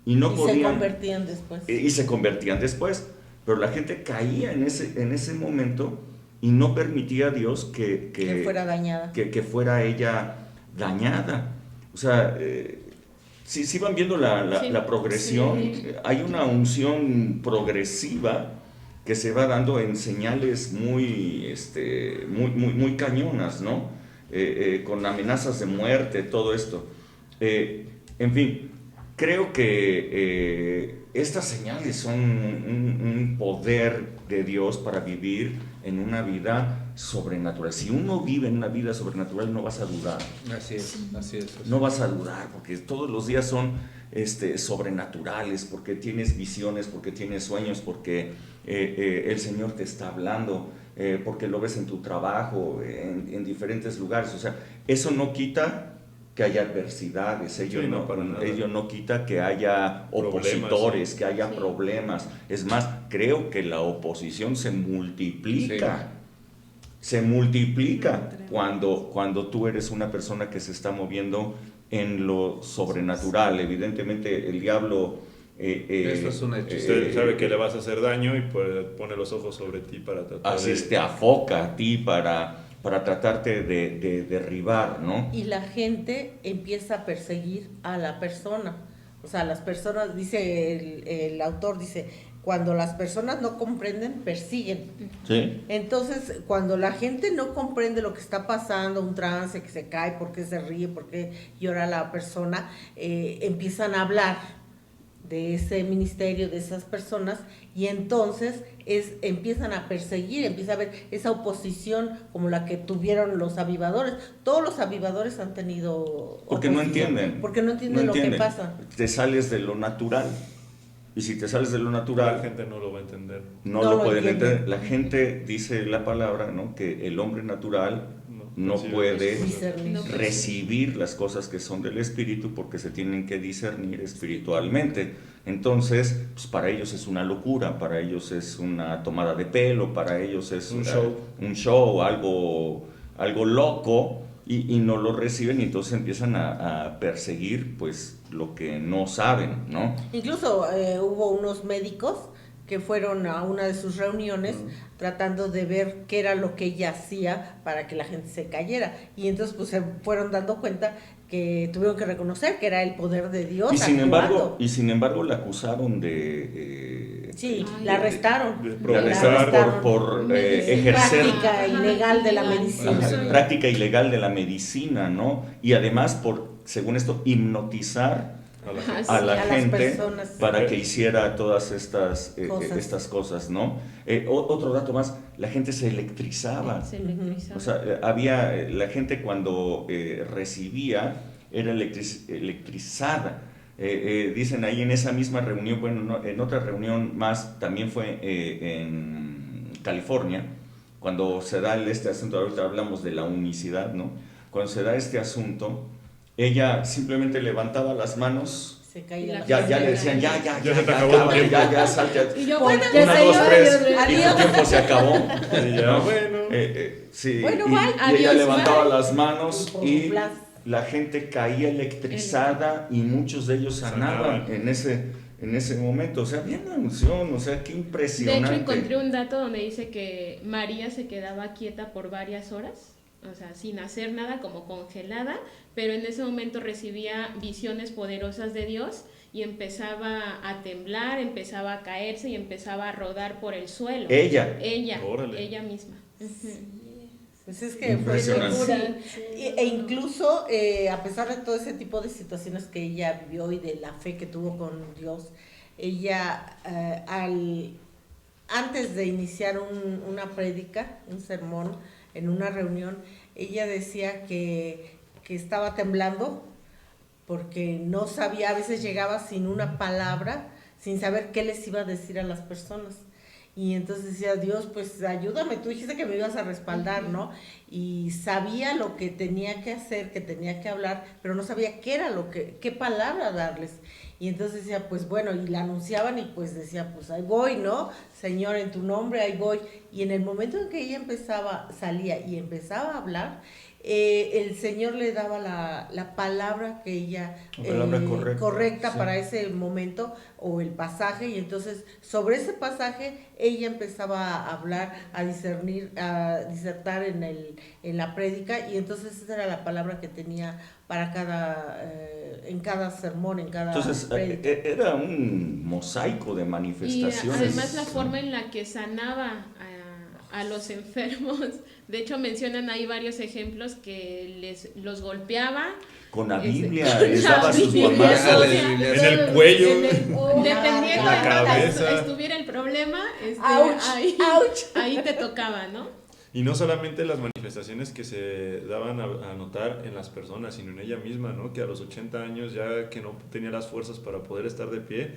y no
Y se
podían.
convertían después.
Y se convertían después. Pero la gente caía en ese momento y no permitía a Dios que
fuera dañada.
que fuera ella dañada. O sea, si van viendo
Sí,
la progresión,
sí.
hay una unción progresiva que se va dando en señales muy cañonas, ¿no? Con amenazas de muerte, todo esto. En fin, creo que estas señales son un poder de Dios para vivir en una vida sobrenatural. Si uno vive en una vida sobrenatural, no vas a dudar.
Así es, así es.
No vas a dudar, porque todos los días son sobrenaturales, porque tienes visiones, porque tienes sueños, porque el Señor te está hablando, porque lo ves en tu trabajo, en diferentes lugares. O sea, eso no quita que haya adversidades, ello,
Sí, no,
no,
para nada.
ello no quita que haya
Problemas,
opositores,
sí.
que haya
Sí.
problemas. Es más, creo que la oposición se multiplica. Se multiplica cuando tú eres una persona que se está moviendo en lo sobrenatural. Evidentemente el diablo...
Eso es un hecho.
Usted sabe que le vas a hacer daño y pues pone los ojos sobre ti para tratar
así
de...
te afoca a ti para tratarte de derribar, ¿no?
Y la gente empieza a perseguir a la persona. O sea, las personas, dice el autor, dice, cuando las personas no comprenden, persiguen.
Sí.
Entonces, cuando la gente no comprende lo que está pasando, un trance, que se cae, por qué se ríe, por qué llora la persona, empiezan a hablar de ese ministerio, de esas personas, y entonces empiezan a perseguir, empieza a haber esa oposición como la que tuvieron los avivadores. Todos los avivadores han tenido
Porque no
oposición,
entienden.
porque no entienden lo que pasa.
Te sales de lo natural. Y si te sales de lo
La
natural,
gente no lo va a entender.
no
No
lo
lo
pueden
entienden.
entender. La gente dice la palabra, ¿no? Que el hombre natural no
percibe
puede
las cosas.
Discernir.
No.
recibir las cosas que son del espíritu porque se tienen que discernir espiritualmente. Entonces, pues para ellos es una locura, para ellos es una tomada de pelo, para ellos es
Un show.
un show, algo loco, y no lo reciben y entonces empiezan a perseguir pues lo que no saben, ¿no?
Incluso hubo unos médicos que fueron a una de sus reuniones tratando de ver qué era lo que ella hacía para que la gente se cayera. Y entonces pues se fueron dando cuenta que tuvieron que reconocer que era el poder de Dios
Y sin
actuando.
embargo la acusaron de
Sí,
Ay,
la arrestaron.
de
la arrestaron por ejercer
práctica ilegal de la medicina.
ajá, práctica ilegal de la medicina, ¿no? Y además por, según esto, hipnotizar
A la
Ajá,
gente.
a
sí,
la
a las
gente
personas.
para que hiciera todas estas
Cosas.
estas cosas, ¿no? Otro dato más, la gente se electrizaba.
Se electriza.
O sea, había la gente cuando recibía era electrizada. Dicen ahí en esa misma reunión, bueno, no, en otra reunión más, también fue en California, cuando se da este asunto, ahorita hablamos de la unicidad, ¿no? Cuando se da este asunto, ella simplemente levantaba las manos
Se caía la
Ya le decían, ya
se te acabó tu
cámara,
tiempo.
ya, salte.
Y yo,
Pues,
bueno,
ya
Una,
se
dos,
iba,
tres,
adiós.
y tu tiempo se acabó.
Y ya,
¿no?
bueno.
Sí,
Bueno,
y
bye.
ella
Adiós,
levantaba
bye.
las manos
Y
y
por plas.
la gente caía electrizada y muchos de ellos sanaban en ese momento. O sea, bien la unción, o sea, qué
de
impresionante.
hecho encontré un dato donde dice que María se quedaba quieta por varias horas, o sea, sin hacer nada, como congelada, pero en ese momento recibía visiones poderosas de Dios y empezaba a temblar, empezaba a caerse y empezaba a rodar por el suelo.
Ella.
Órale.
Ella misma. Ujú.
Pues es que fue
Impresionante.
locura. E incluso, a pesar de todo ese tipo de situaciones que ella vivió y de la fe que tuvo con Dios, ella antes de iniciar una prédica, un sermón, en una reunión, ella decía que estaba temblando porque no sabía, a veces llegaba sin una palabra, sin saber qué les iba a decir a las personas. Y entonces decía, Dios, pues ayúdame, tú dijiste que me ibas a respaldar, ¿no? Y sabía lo que tenía que hacer, que tenía que hablar, pero no sabía qué era qué palabra darles. Y entonces decía, pues bueno, y la anunciaban y pues decía, pues ahí voy, ¿no? Señor, en tu nombre, ahí voy. Y en el momento en que ella salía y empezaba a hablar, el Señor le daba la palabra que ella
La palabra correcta, sí.
para ese momento o el pasaje, y entonces sobre ese pasaje ella empezaba a hablar, a disertar en la prédica, y entonces esa era la palabra que tenía para en cada sermón, en cada
Entonces
prédica.
era un mosaico de
Y
manifestaciones.
además la forma en la que sanaba a los enfermos. De hecho mencionan ahí varios ejemplos que los golpeaba.
Con la
Este,
Biblia,
con
les
la
daba sus
Biblia,
mamazos.
o sea,
En el cuello.
Dependiendo
la
de dónde
cabeza.
estuviera el problema,
¡Auch! ¡Auch!
ahí te tocaba, ¿no?
Y no solamente las manifestaciones que se daban a notar en las personas, sino en ella misma, ¿no? Que a los 80 años ya que no tenía las fuerzas para poder estar de pie,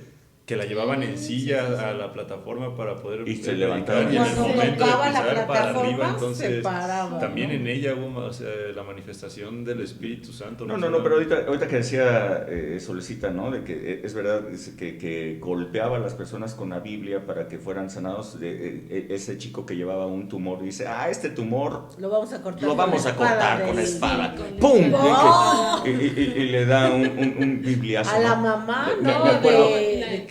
que la llevaban en silla a la plataforma para poder
Y se
predicar,
levantaba.
y en el
Cuando
momento de
tocaba la
pisar para
plataforma,
arriba,
se
entonces
paraba,
también
¿no?
en ella hubo la manifestación del Espíritu Santo.
No, pero ahorita que decía Solecita, ¿no? De que es verdad que golpeaba a las personas con la Biblia para que fueran sanados. Ese chico que llevaba un tumor dice, este tumor
Lo vamos a cortar.
lo vamos a cortar con
del-
espada.
sí, con
¡Pum!
¡Oh!
Y le da un bibliazo.
A la
¿no?
mamá,
Me
¿no?
acuerdo.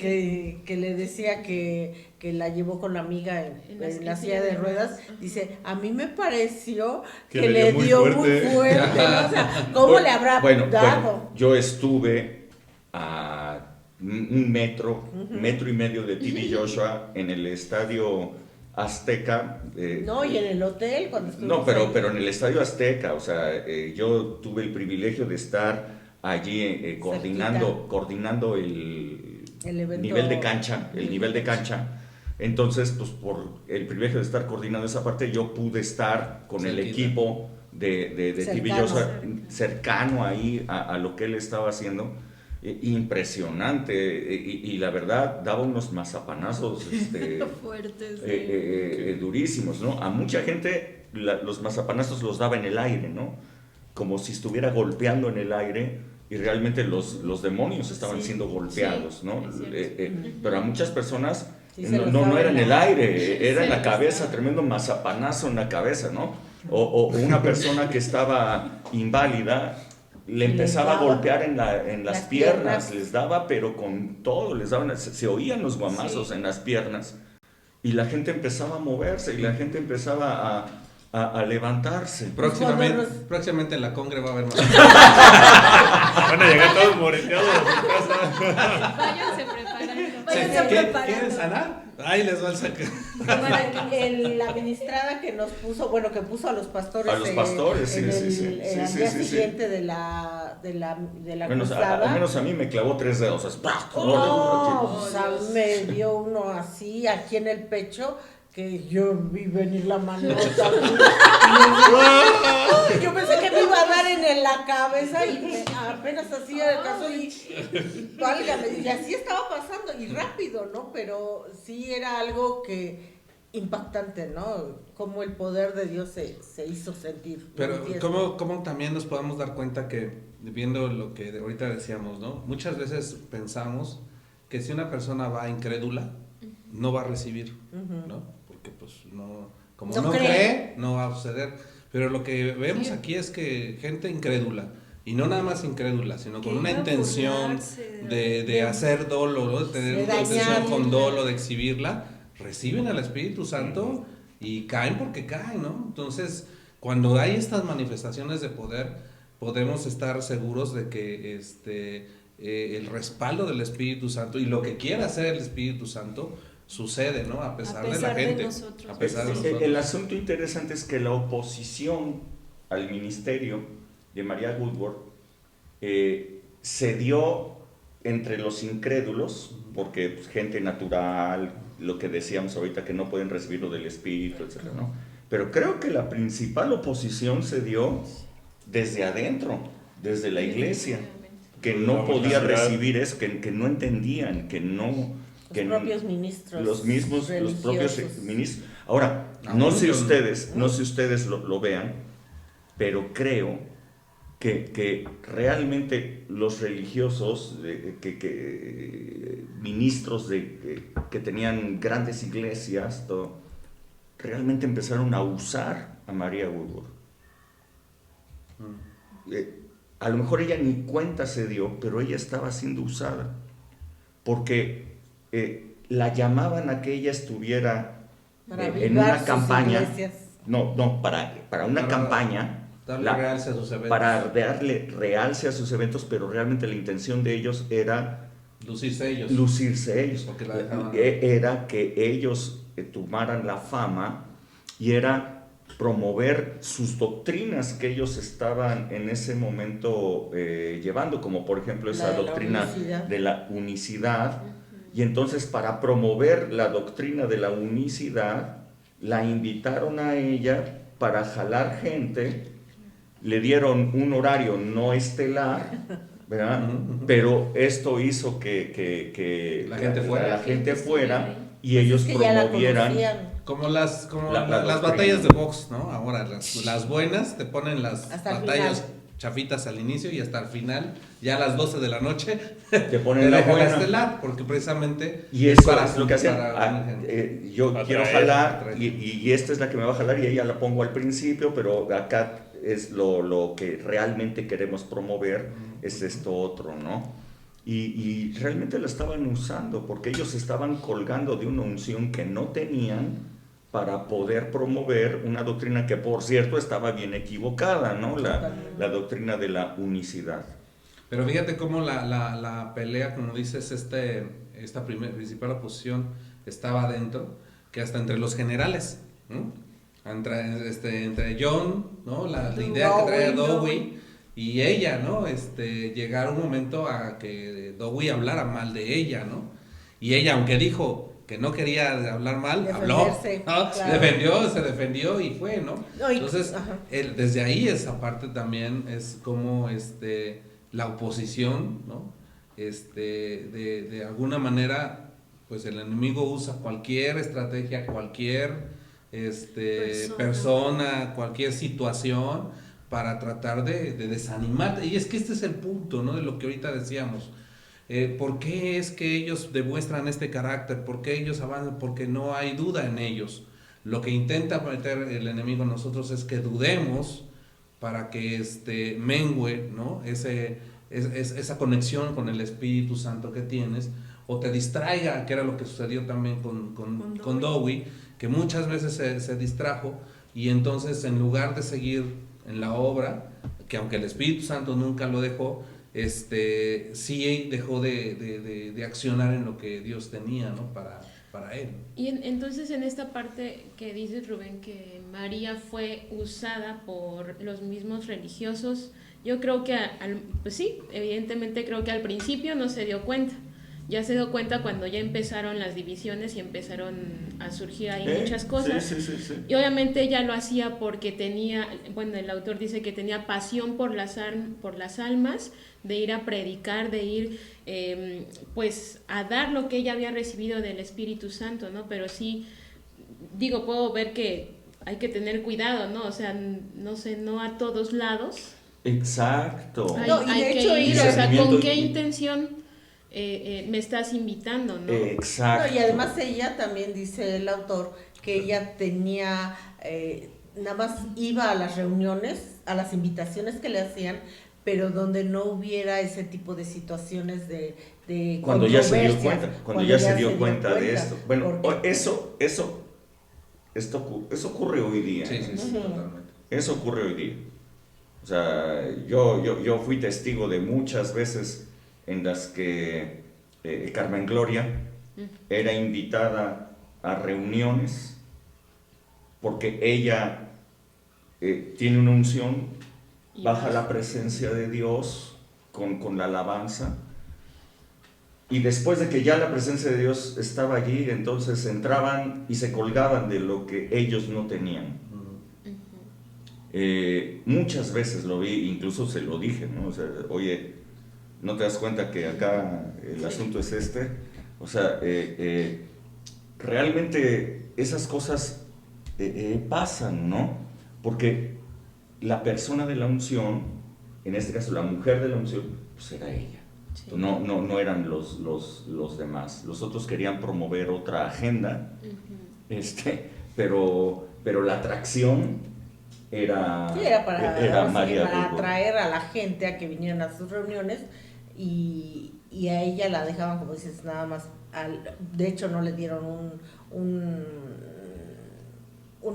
Que le decía que la llevó con la amiga en la silla de ruedas, dice, a mí me pareció que le dio muy fuerte, ¿no? O sea, ¿cómo le habrá dado?
Yo estuve a un metro y medio de TV Joshua en el estadio Azteca.
No, y en el hotel cuando estuvo.
No, pero en el estadio Azteca, o sea, yo tuve el privilegio de estar allí coordinando
El evento.
nivel de cancha, el nivel de cancha. Entonces, pues por el privilegio de estar coordinando esa parte, yo pude estar con el
Cerquita.
equipo de TV
Cercano.
Joshua, cercano ahí a lo que él estaba haciendo. Impresionante, y la verdad daba unos mazapanazos
Fuertes.
durísimos, ¿no? A mucha gente los mazapanazos los daba en el aire, ¿no? Como si estuviera golpeando en el aire, y realmente los demonios estaban
Sí,
siendo golpeados,
sí,
¿no?
es cierto.
Pero a muchas personas
Sí, se los
no
daba
era en
en
el
la-
aire, era
se
en la
los
cabeza,
daba.
tremendo mazapanazo en la cabeza, ¿no? O una persona que estaba inválida le empezaba a
daba
golpear en las
las
piernas,
piernas.
les daba, pero con todo, les daban, se oían los guamazos
Sí.
en las piernas, y la gente empezaba a moverse, y la gente empezaba a levantarse.
Próximamente en la Congre va a haber más.
Van a llegar todos moreteados a su casa.
Váyanse preparando.
Váyanse preparando.
¿Quieren sanar? Ahí les va el saco.
La administrada que nos puso, que puso a los pastores,
A los pastores, sí,
en
sí, sí,
al
sí,
día
sí, sí.
siguiente de la
Menos,
cruzada.
al menos a mí me clavó 3 dedos. Así, ¡pah!
No, pues, a mí me dio uno así, aquí en el pecho, que yo vi venir la manota. Yo pensé que me iba a dar en la cabeza y apenas hacía el caso y válgame, y así estaba pasando, y rápido, ¿no? Pero sí era algo que impactante, ¿no? Cómo el poder de Dios se hizo sentir.
Pero
manifiesto.
¿cómo también nos podemos dar cuenta que, viendo lo que ahorita decíamos, ¿no? Muchas veces pensamos que si una persona va incrédula, no va a recibir, ¿no? Porque pues no, como
No
no
cree.
cree, no va a suceder. Pero lo que vemos aquí es que gente incrédula, y no nada más incrédula, sino con
Que
una
iba a
intención
burlarse
de hacer dolo, ¿no? De tener
De
una intención
dañar.
con dolo, de exhibirla, reciben al Espíritu Santo y caen porque caen, ¿no? Entonces, cuando hay estas manifestaciones de poder, podemos estar seguros de que el respaldo del Espíritu Santo y lo que quiera hacer el Espíritu Santo sucede, ¿no? A pesar de la gente.
nosotros.
A pesar de
El
nosotros.
asunto interesante es que la oposición al ministerio de María Woodward se dio entre los incrédulos, porque pues, gente natural, lo que decíamos ahorita, que no pueden recibir lo del Espíritu, etc., ¿no? Pero creo que la principal oposición se dio desde adentro, desde la iglesia, que no
La
podía
universidad.
recibir eso, que no entendían, que no...
Los propios ministros
Los mismos, los propios
religiosos.
ministros. Ahora,
Aún
no sé
yo no.
ustedes lo vean, pero creo que realmente los religiosos, ministros que tenían grandes iglesias, todo, realmente empezaron a usar a María Woodward. A lo mejor ella ni cuenta se dio, pero ella estaba siendo usada, porque la llamaban a que ella estuviera
Para
en
avivar
una
sus
campaña.
iglesias.
No, para una
Para
campaña.
Darle
la-
realce a sus eventos.
para darle realce a sus eventos, pero realmente la intención de ellos era
Lucirse ellos.
lucirse ellos.
Porque la dejaban.
Era que ellos tomaran la fama y era promover sus doctrinas que ellos estaban en ese momento llevando, como por ejemplo esa
La de la
doctrina
unicidad.
de la unicidad. Y entonces para promover la doctrina de la unicidad, la invitaron a ella para jalar gente, le dieron un horario no estelar, ¿verdad? Pero esto hizo que
La gente fuera.
la gente fuera y
Pues
ellos
es que ya la
promovieran.
conocían.
Como las
La
batallas de box, ¿no? Ahora, las buenas te ponen las
Hasta el
batallas
final.
chafitas al inicio y hasta el final, ya a las 12 de la noche,
Te ponen
te
la
dejan la
buena.
estelar, porque precisamente
Y eso
para-
es lo que hacían.
para unir gente.
Yo
Atraer,
quiero jalar
atraer.
y esta es la que me va a jalar y ella la pongo al principio, pero acá es lo que realmente queremos promover, es esto otro, ¿no? Y realmente la estaban usando porque ellos estaban colgando de una unción que no tenían para poder promover una doctrina que, por cierto, estaba bien equivocada, ¿no? La doctrina de la unicidad.
Pero fíjate cómo la pelea, como dices, esta principal oposición estaba adentro, que hasta entre los generales, ¿no? Entre John, ¿no? La idea que traía Dewey y ella, ¿no? Llegar un momento a que Dewey hablara mal de ella, ¿no? Y ella, aunque dijo que no quería hablar mal, habló,
Defenderse,
¿no?
claro.
Se defendió y fue, ¿no?
No, y-
Entonces,
ajá.
desde ahí esa parte también es como la oposición, ¿no? De alguna manera, pues el enemigo usa cualquier estrategia, cualquier persona, cualquier situación para tratar de desanimarte. Y es que este es el punto, ¿no? De lo que ahorita decíamos. ¿Por qué es que ellos demuestran este carácter? ¿Por qué ellos avanzan? Porque no hay duda en ellos. Lo que intenta meter el enemigo en nosotros es que dudemos para que mengue, ¿no? Esa conexión con el Espíritu Santo que tienes, o te distraiga, que era lo que sucedió también con Dewey, que muchas veces se distrajo, y entonces en lugar de seguir en la obra, que aunque el Espíritu Santo nunca lo dejó, sí dejó de accionar en lo que Dios tenía, ¿no? para él.
Y entonces en esta parte que dices, Rubén, que María fue usada por los mismos religiosos, yo creo que, pues sí, evidentemente creo que al principio no se dio cuenta. Ya se dio cuenta cuando ya empezaron las divisiones y empezaron a surgir ahí muchas cosas.
Sí.
Y obviamente ella lo hacía porque tenía, bueno, el autor dice que tenía pasión por las almas, de ir a predicar, de ir pues a dar lo que ella había recibido del Espíritu Santo, ¿no? Pero sí, digo, puedo ver que hay que tener cuidado, ¿no? O sea, no sé, no a todos lados.
Exacto.
Hay,
No, y
hay
de
que
hecho,
ir,
y
o sea,
discernimiento
¿con qué
y-
intención me estás invitando, no?
Exacto.
No, y además ella también dice el autor que ella tenía, nada más iba a las reuniones, a las invitaciones que le hacían, pero donde no hubiera ese tipo de situaciones de
Cuando ya se dio
controversias,
cuenta, cuando ya se dio cuenta de esto. Bueno,
porque-
esto ocurre hoy día.
Sí, sí, sí,
Ujú.
totalmente.
Eso ocurre hoy día. O sea, yo fui testigo de muchas veces en las que Carmen Gloria era invitada a reuniones porque ella tiene una unción,
Y
baja
vas.
la presencia de Dios con la alabanza. Y después de que ya la presencia de Dios estaba allí, entonces entraban y se colgaban de lo que ellos no tenían. Muchas veces lo vi, incluso se lo dije, ¿no? O sea, oye, ¿no te das cuenta que acá el asunto es este? O sea, realmente esas cosas pasan, ¿no? Porque la persona de la unción, en este caso la mujer de la unción, pues era ella.
Sí.
No eran los demás. Los otros querían promover otra agenda, pero la atracción era,
Sí, era para,
era
ahora sí,
María
para
Bulbo.
atraer a la gente a que vinieran a sus reuniones y a ella la dejaban, como dices, nada más. De hecho, no le dieron un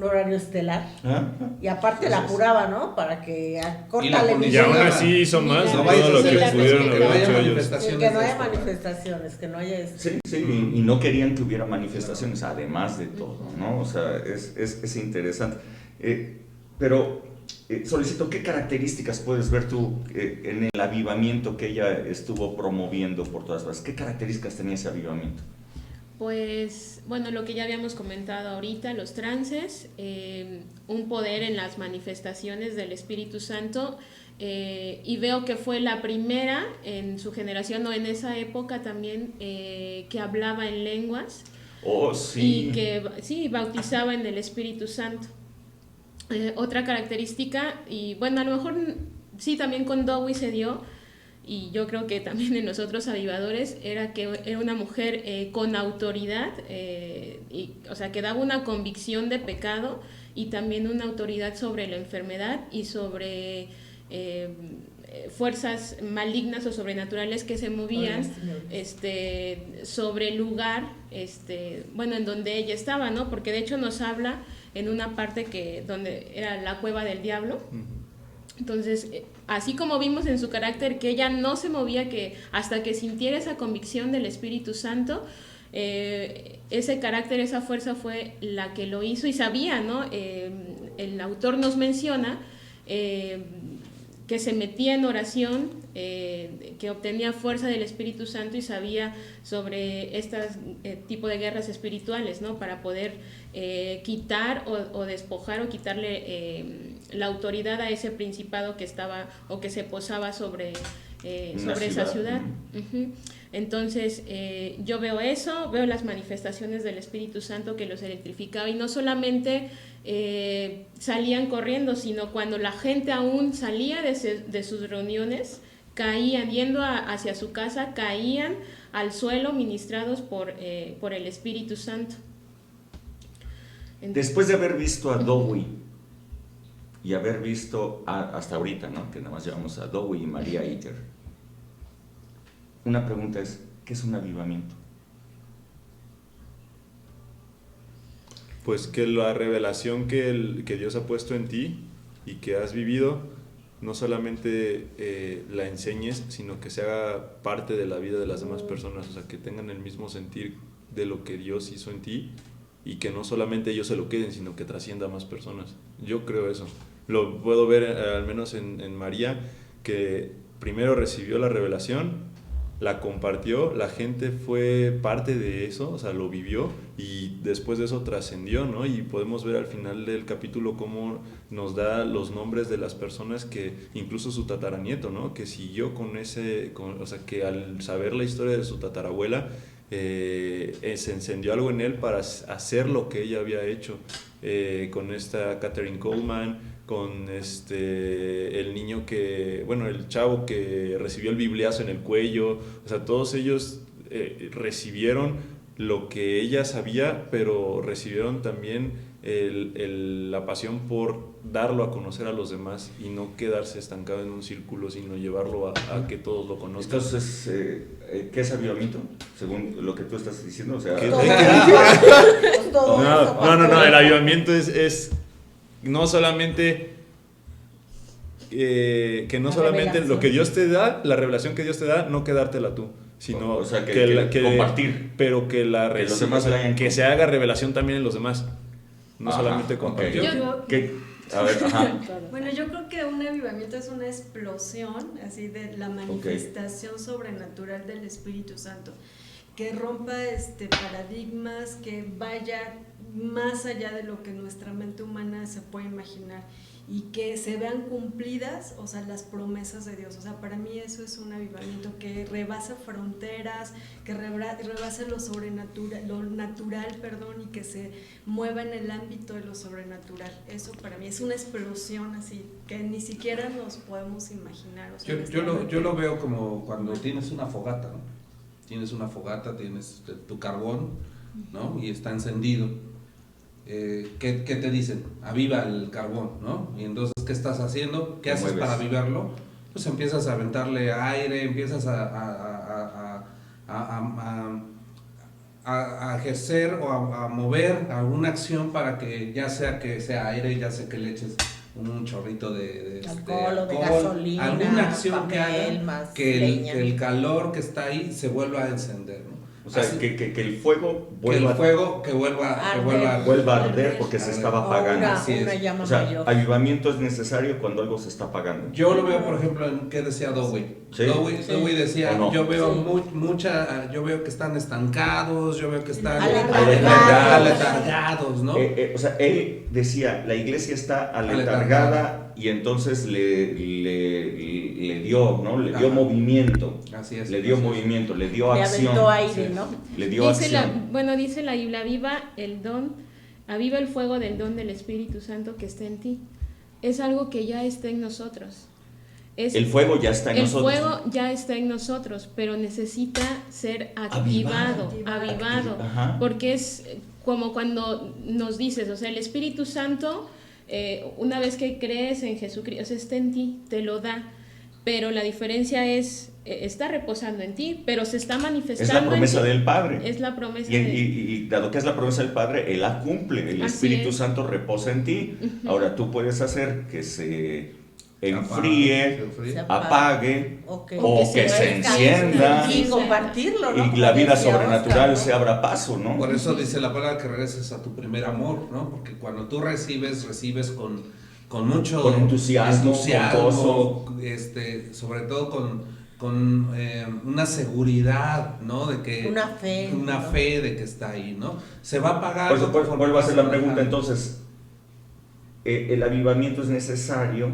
horario estelar.
¿Ah?
Y aparte la apuraba, ¿no? Para que córtale mi
Y aún
sueño.
así hizo más de
No
vayas
todo
a
lo que
hacer esto,
pudieron
que
haber
vaya
hecho ellos.
manifestaciones
Que no
de
haya
esto.
manifestaciones, que no haya esto.
Sí, sí, y no querían que hubiera manifestaciones, además de todo, ¿no? O sea, es interesante. Pero, solicito, ¿qué características puedes ver tú en el avivamiento que ella estuvo promoviendo por todas partes? ¿Qué características tenía ese avivamiento?
Pues, bueno, lo que ya habíamos comentado ahorita, los trances, un poder en las manifestaciones del Espíritu Santo, y veo que fue la primera en su generación o en esa época también que hablaba en lenguas
Oh, sí.
y que sí, bautizaba en el Espíritu Santo. Otra característica, y bueno, a lo mejor sí también con Dowie se dio, y yo creo que también en los otros avivadores, era que era una mujer con autoridad, o sea, que daba una convicción de pecado y también una autoridad sobre la enfermedad y sobre fuerzas malignas o sobrenaturales que se movían sobre el lugar, bueno, en donde ella estaba, ¿no? Porque de hecho nos habla en una parte donde era la cueva del diablo. Entonces, así como vimos en su carácter que ella no se movía hasta que sintiera esa convicción del Espíritu Santo, ese carácter, esa fuerza fue la que lo hizo y sabía, ¿no? El autor nos menciona que se metía en oración, que obtenía fuerza del Espíritu Santo y sabía sobre este tipo de guerras espirituales, ¿no? Para poder quitar o despojar o quitarle la autoridad a ese principado que estaba o que se posaba sobre esa ciudad. Uh-huh. Entonces, yo veo eso, veo las manifestaciones del Espíritu Santo que los electrificaba y no solamente salían corriendo, sino cuando la gente aún salía de sus reuniones, caían, yendo hacia su casa, caían al suelo ministrados por el Espíritu Santo.
Después de haber visto a Dowie y haber visto hasta ahorita, ¿no? Que nada más llevamos a Dowie y María Iter. Una pregunta es, ¿qué es un avivamiento?
Pues que la revelación que Dios ha puesto en ti y que has vivido, no solamente la enseñes, sino que se haga parte de la vida de las demás personas, o sea, que tengan el mismo sentir de lo que Dios hizo en ti y que no solamente ellos se lo queden, sino que trascienda a más personas. Yo creo eso. Lo puedo ver al menos en María, que primero recibió la revelación, la compartió, la gente fue parte de eso, o sea, lo vivió y después de eso trascendió, ¿no? Y podemos ver al final del capítulo cómo nos da los nombres de las personas que, incluso su tataranieto, ¿no? Que siguió o sea, que al saber la historia de su tatarabuela, se encendió algo en él para hacer lo que ella había hecho, con esta Catherine Coleman, con el niño el chavo que recibió el bibliazo en el cuello. O sea, todos ellos recibieron lo que ella sabía, pero recibieron también la pasión por darlo a conocer a los demás y no quedarse estancado en un círculo, sino llevarlo a que todos lo conozcan.
Entonces, ¿qué es avivamiento? Según lo que tú estás diciendo, o sea,
Todo eso,
No, el avivamiento es no solamente que no
La
solamente
revelación.
lo que Dios te da, la revelación que Dios te da, no quedártela tú, sino
o sea, que compartir.
pero que
los demás la hayan
que se haga revelación también en los demás, no
Ajá,
solamente
ok.
compartir.
A ver, ajá.
Bueno, yo creo que un avivamiento es una explosión así de la manifestación sobrenatural del Espíritu Santo, que rompa paradigmas, que vaya más allá de lo que nuestra mente humana se puede imaginar y que se vean cumplidas, o sea, las promesas de Dios. O sea, para mí eso es un avivamiento que rebasa fronteras, que rebase lo sobrenatural, lo natural, y que se mueva en el ámbito de lo sobrenatural. Eso para mí es una explosión así que ni siquiera nos podemos imaginar. O sea,
Yo lo veo como cuando tienes una fogata, ¿no? Tienes una fogata, tienes tu carbón, ¿no? Y está encendido. ¿Qué te dicen? Aviva el carbón, ¿no? Y entonces, ¿qué estás haciendo? ¿Qué haces para avivarlo? Pues empiezas a aventarle aire, empiezas a ejercer o a mover alguna acción para que ya sea aire, ya sea que le eches un chorrito de
alcohol o de gasolina,
alguna acción
papel,
que haga
más
que
leña.
el calor que está ahí se vuelva a encender, ¿no?
O sea,
Así,
que el fuego vuelva
vuelva
a arder porque se estaba apagando.
Así es.
Una llama
O sea,
mayor.
avivamiento es necesario cuando algo se está apagando.
Yo lo veo, por ejemplo, en qué decía Dewey.
Sí.
Dewey decía,
¿O no?
yo veo
Sí.
yo veo que están estancados, yo veo que están
Aletargados.
aletargados, ¿no?
O sea, él decía, la iglesia está aletargada y entonces le dio, ¿no? Le dio
Ajá.
movimiento.
Así es.
Le dio movimiento, le dio
Le
acción.
aventó aire,
Sí.
¿no?
Le dio
Dice
acción.
dice la Biblia, aviva el fuego del don del Espíritu Santo que está en ti. Es algo que ya está en nosotros.
El fuego ya está en nosotros.
El fuego ya está en nosotros, pero necesita ser activado,
Ajá.
porque es como cuando nos dices, o sea, el Espíritu Santo, una vez que crees en Jesucristo, o sea, está en ti, te lo da, pero la diferencia es, está reposando en ti, pero se está manifestando.
Es la promesa
en ti.
del Padre.
Es la promesa
Y dado que es la promesa del Padre, Él la cumple. El
Así
Espíritu
es.
Santo reposa en ti.
Ujú.
Ahora tú puedes hacer que se
Se
enfríe,
enfríe.
apague
o que
se
se
encienda
y compartirlo, ¿no?
y
Como
la vida
decía
sobrenatural
Oscar,
se
¿no?
abra paso, ¿no?
Por eso dice la palabra que regreses a tu primer amor, ¿no? Porque cuando tú recibes con mucho
Con entusiasmo, con gozo.
Sobre todo con una seguridad, ¿no? De que
Una fe,
una
¿no?
fe de que está ahí, ¿no? Se va a apagar.
Por eso
conforme
vuelvo a hacer la
pasa
pregunta
el-
entonces. ¿El avivamiento es necesario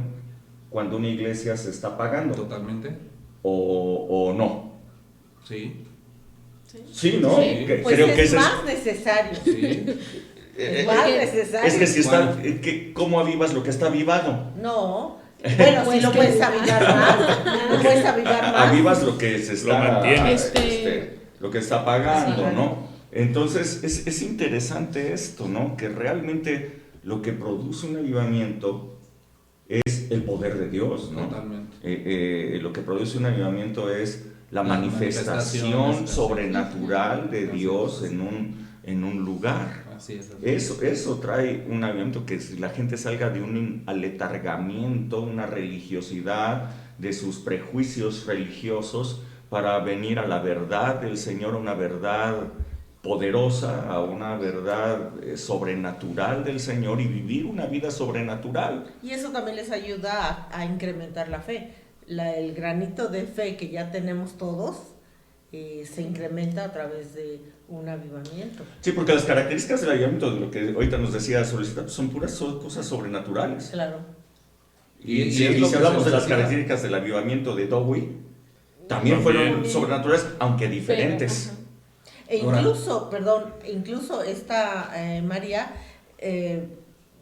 cuando una iglesia se está apagando
Totalmente,
o no?
sí.
Sí, ¿no?
Sí.
Pues
Creo que
es
ese
más necesario.
Sí.
Es más
Porque-
necesario.
es que si está, ¿cómo avivas lo que está avivado?
No. Bueno,
Pues
sí lo
que-
puedes avivar más. Lo puedes avivar más.
Avivas lo que se está,
mantiene.
lo que está apagando,
Sí.
¿no? Entonces es interesante esto, ¿no? Que realmente lo que produce un avivamiento es el poder de Dios, ¿no?
Totalmente.
Lo que produce un avivamiento es la
La
manifestación
manifestación
sobrenatural de
Así
Dios
es.
en un lugar.
Así es.
Eso trae un avivamiento, que la gente salga de un aletargamiento, una religiosidad, de sus prejuicios religiosos, para venir a la verdad del Señor, a una verdad poderosa, a una verdad sobrenatural del Señor, y vivir una vida sobrenatural.
Y eso también les ayuda a incrementar la fe. El granito de fe que ya tenemos todos se incrementa a través de un avivamiento.
Sí, porque las características del avivamiento, de lo que ahorita nos decía Solicitado, son puras cosas sobrenaturales.
Claro.
Y
Y
si
es lo que
hablamos
se
de las
necesita.
características del avivamiento de Dewey, también fueron sobrenaturales, aunque diferentes.
E
Ahora-
incluso esta María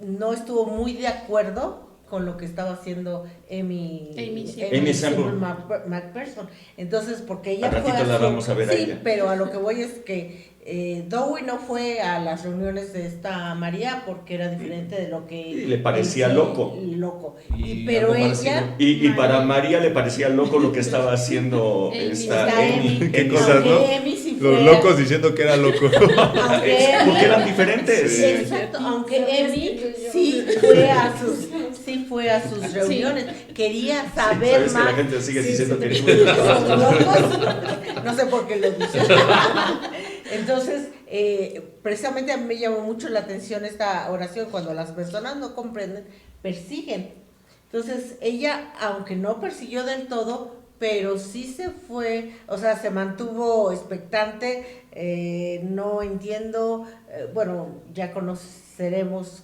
no estuvo muy de acuerdo con lo que estaba haciendo
Amy
Semple.
McPherson. Entonces, porque ella
Al ratito
fue
la vamos a ver a
sí,
ella.
pero a lo que voy es que Dowie no fue a las reuniones de esta María porque era diferente de lo que
Y le parecía
él,
loco.
Y
Pero
algo
ella
Y para María le parecía loco lo que estaba haciendo
Amy.
esta
está
Amy.
Amy,
Qué
aunque
cosas, ¿no?
Amy sí
Los
fue-
locos diciendo que era loco.
aunque Amy-
Porque eran diferentes.
Sí.
Exacto, aunque Amy sí fue a sus reuniones, quería saber
Sabes que
más.
la gente sigue diciendo que
Son locos. No sé por qué lo dicen. Entonces, precisamente a mí me llamó mucho la atención esta oración, cuando las personas no comprenden, persiguen. Entonces, ella, aunque no persiguió del todo, pero sí se fue, o sea, se mantuvo expectante, no entiendo, bueno, ya conoceremos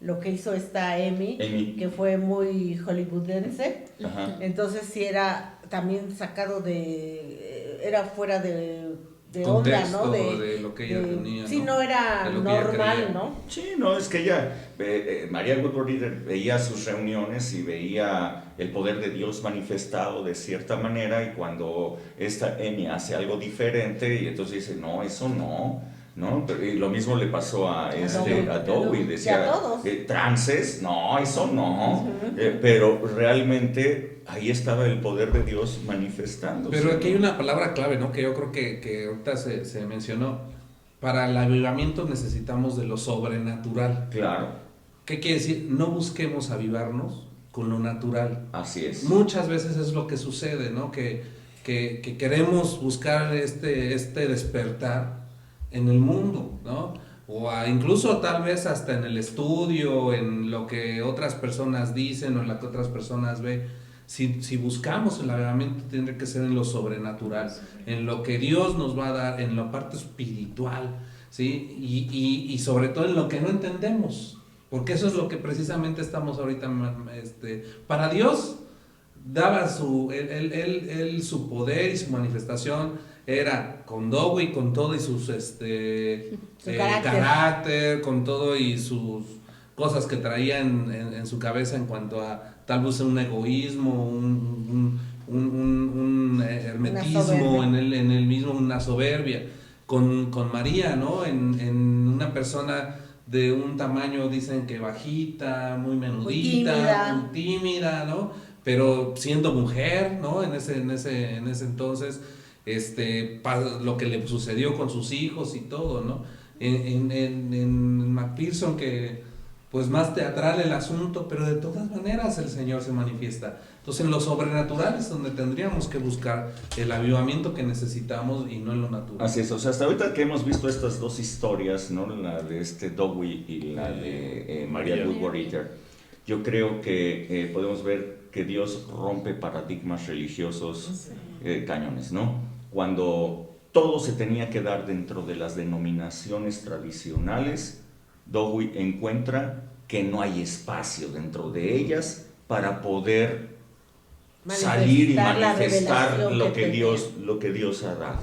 lo que hizo esta Amy, que fue muy hollywoodense.
Ajá.
Entonces sí era también sacado era fuera de
Contexto
onda, ¿no?
de lo que ella tenía,
Sí,
¿no?
no era
De lo que ella
normal,
creía.
¿no?
Sí, no, es que ella, María Woodward Reader veía sus reuniones y veía el poder de Dios manifestado de cierta manera, y cuando esta Amy hace algo diferente, y entonces dice, no, eso no, ¿no? Y lo mismo le pasó a Dowie,
Y
decía,
a todos.
trances, no, eso no, pero realmente ahí estaba el poder de Dios manifestándose.
Pero aquí hay una palabra clave, ¿no? Que yo creo que ahorita se mencionó. Para el avivamiento necesitamos de lo sobrenatural.
Claro,
¿Qué quiere decir? No busquemos avivarnos con lo natural.
así es.
Muchas veces es lo que sucede, ¿no? Que queremos buscar este despertar en el mundo, ¿no? O incluso tal vez hasta en el estudio, en lo que otras personas dicen o en lo que otras personas ven. Si buscamos el avivamiento, tendría que ser en lo sobrenatural, en lo que Dios nos va a dar, en la parte espiritual, ¿sí? Y sobre todo en lo que no entendemos, porque eso es lo que precisamente estamos ahorita, para Dios daba su poder y su manifestación era con Dowie, con todo y sus carácter, con todo y sus cosas que traía en su cabeza en cuanto a tal vez un egoísmo, un hermetismo en el mismo, una soberbia. Con María, ¿no? En una persona de un tamaño, dicen que bajita, muy menudita, muy tímida, ¿no? Pero siendo mujer, ¿no? En ese entonces, lo que le sucedió con sus hijos y todo, ¿no? En McPherson, que pues más teatral el asunto, pero de todas maneras el Señor se manifiesta. Entonces en lo sobrenatural es donde tendríamos que buscar el avivamiento que necesitamos y no en lo natural.
Así es, o sea, hasta ahorita que hemos visto estas dos historias, ¿no? La de Dowie y la de María Woodward Reader, yo creo que podemos ver que Dios rompe paradigmas religiosos cañones, ¿no? Cuando todo se tenía que dar dentro de las denominaciones tradicionales, Dowie encuentra que no hay espacio dentro de ellas para poder salir y manifestar lo que Dios ha dado,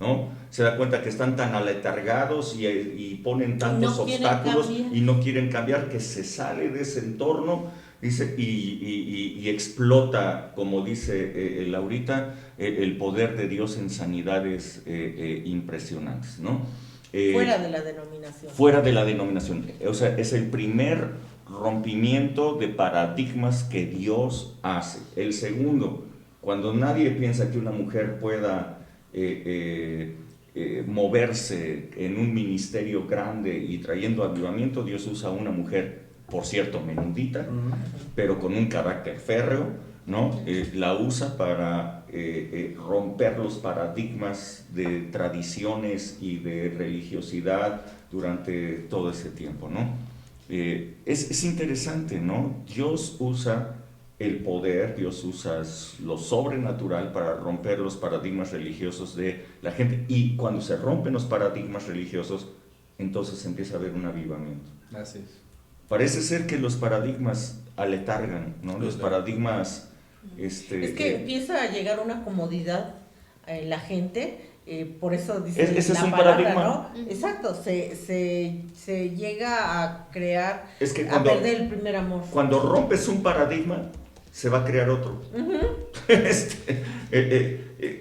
¿no? Se da cuenta que están tan aletargados y ponen tantos obstáculos y no quieren cambiar, que se sale de ese entorno, dice, y explota, como dice Laurita, el poder de Dios en sanidades impresionantes, ¿no?
Fuera de la denominación.
Fuera de la denominación. O sea, es el primer rompimiento de paradigmas que Dios hace. El segundo, cuando nadie piensa que una mujer pueda moverse en un ministerio grande y trayendo avivamiento, Dios usa a una mujer, por cierto, menudita, pero con un carácter férreo, ¿no? La usa para romper los paradigmas de tradiciones y de religiosidad durante todo ese tiempo, ¿no? Es interesante, ¿no? Dios usa el poder, Dios usa lo sobrenatural para romper los paradigmas religiosos de la gente, y cuando se rompen los paradigmas religiosos, entonces empieza a haber un avivamiento.
Así es.
Parece ser que los paradigmas aletargan, ¿no? Los paradigmas...
Es que empieza a llegar una comodidad en la gente, por eso dice
Ese es
la
un
palabra,
paradigma.
¿no? Exacto, se llega a crear,
Es que
a perder el primer amor.
Cuando rompes un paradigma, se va a crear otro.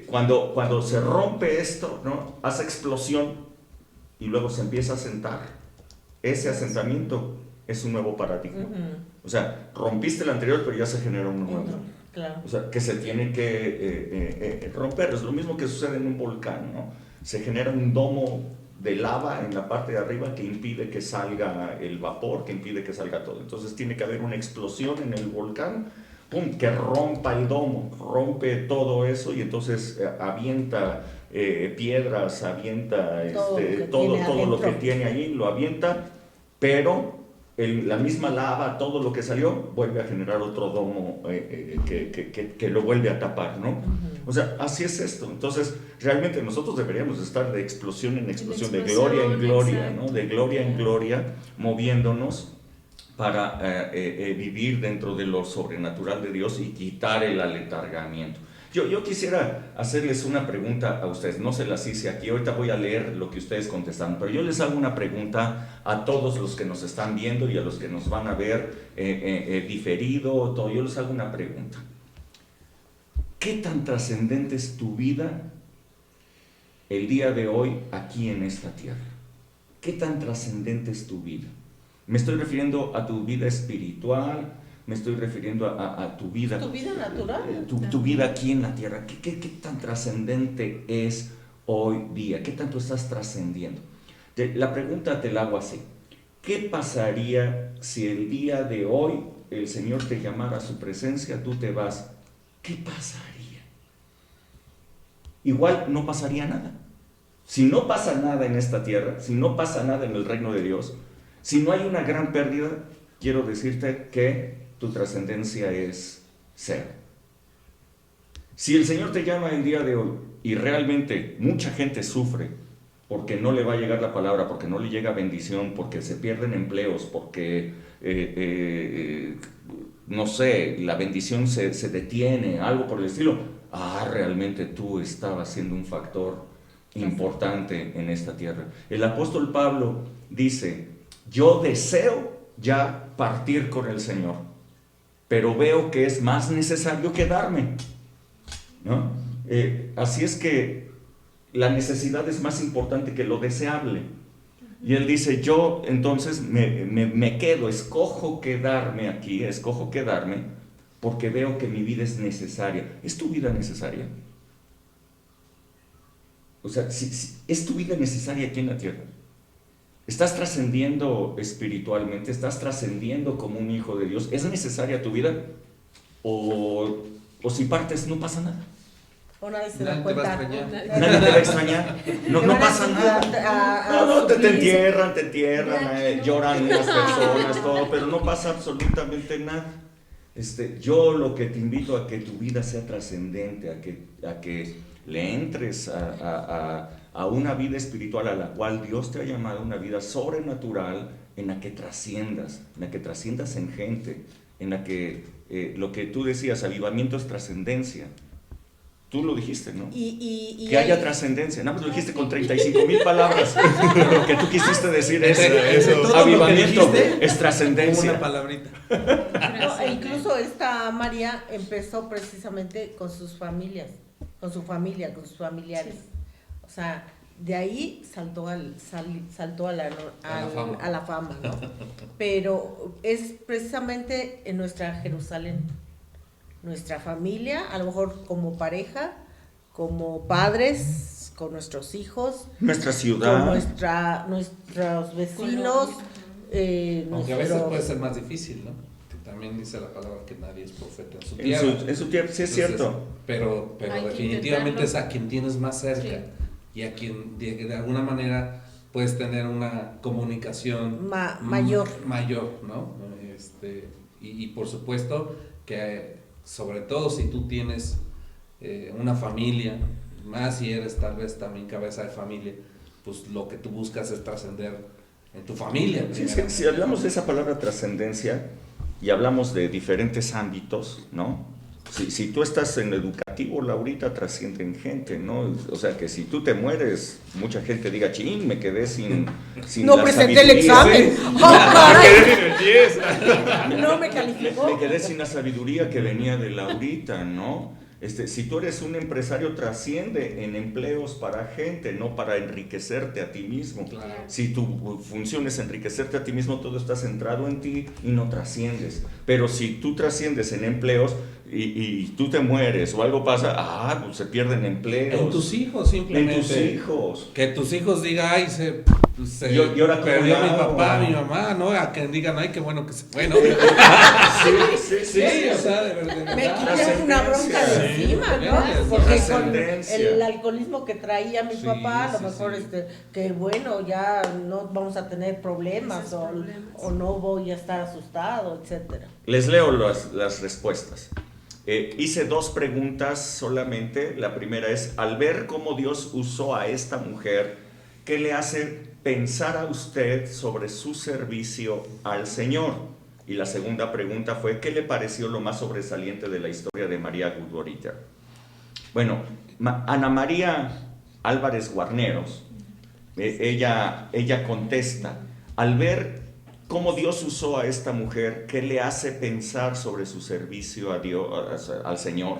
Cuando se rompe esto, ¿no? Hace explosión y luego se empieza a asentar. Ese asentamiento es un nuevo paradigma. O sea, rompiste el anterior, pero ya se genera uno nuevo.
Claro.
O sea, que se tiene que romper. Es lo mismo que sucede en un volcán, ¿no? Se genera un domo de lava en la parte de arriba que impide que salga el vapor, que impide que salga todo. Entonces tiene que haber una explosión en el volcán, ¡pum!, que rompa el domo, rompe todo eso y entonces avienta piedras, avienta todo lo que tiene ahí, lo avienta, pero la misma lava, todo lo que salió, vuelve a generar otro domo que lo vuelve a tapar, ¿no? O sea, así es esto. Entonces, realmente nosotros deberíamos estar de explosión en explosión, de gloria en gloria, ¿no? De gloria en gloria, moviéndonos para vivir dentro de lo sobrenatural de Dios y quitar el aletargamiento. Yo quisiera hacerles una pregunta a ustedes, no se las hice aquí, ahorita voy a leer lo que ustedes contestaron, pero yo les hago una pregunta a todos los que nos están viendo y a los que nos van a ver diferido, todo. Yo les hago una pregunta. ¿Qué tan trascendente es tu vida el día de hoy aquí en esta tierra? ¿Qué tan trascendente es tu vida? Me estoy refiriendo a tu vida espiritual, me estoy refiriendo a tu vida.
Tu vida natural.
Tu vida aquí en la tierra. ¿Qué tan trascendente es hoy día? ¿Qué tanto estás trascendiendo? La pregunta te la hago así. ¿Qué pasaría si el día de hoy el Señor te llamara a su presencia, tú te vas? ¿Qué pasaría? Igual no pasaría nada. Si no pasa nada en esta tierra, si no pasa nada en el reino de Dios, si no hay una gran pérdida, quiero decirte que tu trascendencia es cero. Si el Señor te llama el día de hoy y realmente mucha gente sufre porque no le va a llegar la palabra, porque no le llega bendición, porque se pierden empleos, porque, no sé, la bendición se detiene, algo por el estilo, realmente tú estabas siendo un factor importante en esta tierra. El apóstol Pablo dice, yo deseo ya partir con el Señor, pero veo que es más necesario quedarme, ¿no? Así es que la necesidad es más importante que lo deseable. Y él dice, yo entonces me quedo, escojo quedarme aquí, escojo quedarme, porque veo que mi vida es necesaria. ¿Es tu vida necesaria? O sea, ¿es tu vida necesaria aquí en la tierra? ¿Estás trascendiendo espiritualmente? ¿Estás trascendiendo como un hijo de Dios? ¿Es necesaria tu vida? ¿O si partes no pasa nada?
O nadie se
Nadie
da
te va a
cuenta.
extrañar.
Nadie te va a extrañar. No
Te van a
pasa nada. Te entierran, lloran unas personas, todo, pero no pasa absolutamente nada. Yo lo que te invito a que tu vida sea trascendente, a que le entres a una vida espiritual a la cual Dios te ha llamado, una vida sobrenatural en la que trasciendas en gente, en la que lo que tú decías, avivamiento es trascendencia. Tú lo dijiste, ¿no? Que haya trascendencia. Nada más lo dijiste con 35,000 palabras. Lo que tú quisiste decir es
Todo
avivamiento
lo que dijiste,
es trascendencia.
Una palabrita.
No, e incluso esta María empezó precisamente con sus familias, con su familia, con sus familiares. O sea, de ahí saltó a la fama, ¿no? Pero es precisamente en nuestra Jerusalén, nuestra familia, a lo mejor como pareja, como padres, con nuestros hijos,
Nuestra ciudad.
con nuestros vecinos.
Aunque a veces puede ser más difícil, ¿no? Que también dice la palabra que nadie es profeta en su tierra.
En su tierra, sí es
Entonces,
cierto.
Pero
Hay que
definitivamente
intentarlo.
es a quien tienes más cerca,
Sí.
y a quien de alguna manera puedes tener una comunicación
Mayor.
mayor, ¿no? Y por supuesto que sobre todo si tú tienes una familia, más si eres tal vez también cabeza de familia, pues lo que tú buscas es trascender en tu familia.
Si hablamos de esa palabra trascendencia y hablamos de diferentes ámbitos, ¿no? Si tú estás en educativo, Laurita, trascienden gente, ¿no? O sea, que si tú te mueres, mucha gente diga, chin, me quedé sin
No
la
presenté el
sabiduría".
examen.
Sí.
¡Oh, caray!
Me quedé en el 10.
No me calificó.
Me quedé sin la sabiduría que venía de Laurita, ¿no? Si tú eres un empresario, trasciende en empleos para gente, no para enriquecerte a ti mismo.
Claro.
Si tu función es enriquecerte a ti mismo, todo está centrado en ti y no trasciendes. Pero si tú trasciendes en empleos y tú te mueres o algo pasa, pues se pierden empleos.
En tus hijos, simplemente.
En tus hijos.
Que tus hijos digan, ay, se
Y ahora, ¿cómo
perdió
le
mi
hago?
papá, mi mamá, ¿no? A que digan, ay, qué bueno que se fue, ¿no?
Sí,
o sea, de verdad.
Me quité una bronca de
Sí,
encima, ¿no?
sí,
Porque con
trascendencia.
el alcoholismo que traía mi
Sí,
papá, a lo
sí,
mejor
sí.
que bueno, ya no vamos a tener problemas,
Esos
o,
problemas.
o no voy a estar asustado, etcétera.
Les leo las respuestas. Hice 2 preguntas solamente. La primera es, al ver cómo Dios usó a esta mujer, ¿qué le hace pensar a usted sobre su servicio al Señor? Y la segunda pregunta fue, ¿qué le pareció lo más sobresaliente de la historia de María Goodwater? Bueno, Ana María Álvarez Guarneros, ella contesta, al ver cómo Dios usó a esta mujer, ¿qué le hace pensar sobre su servicio a Dios, al Señor?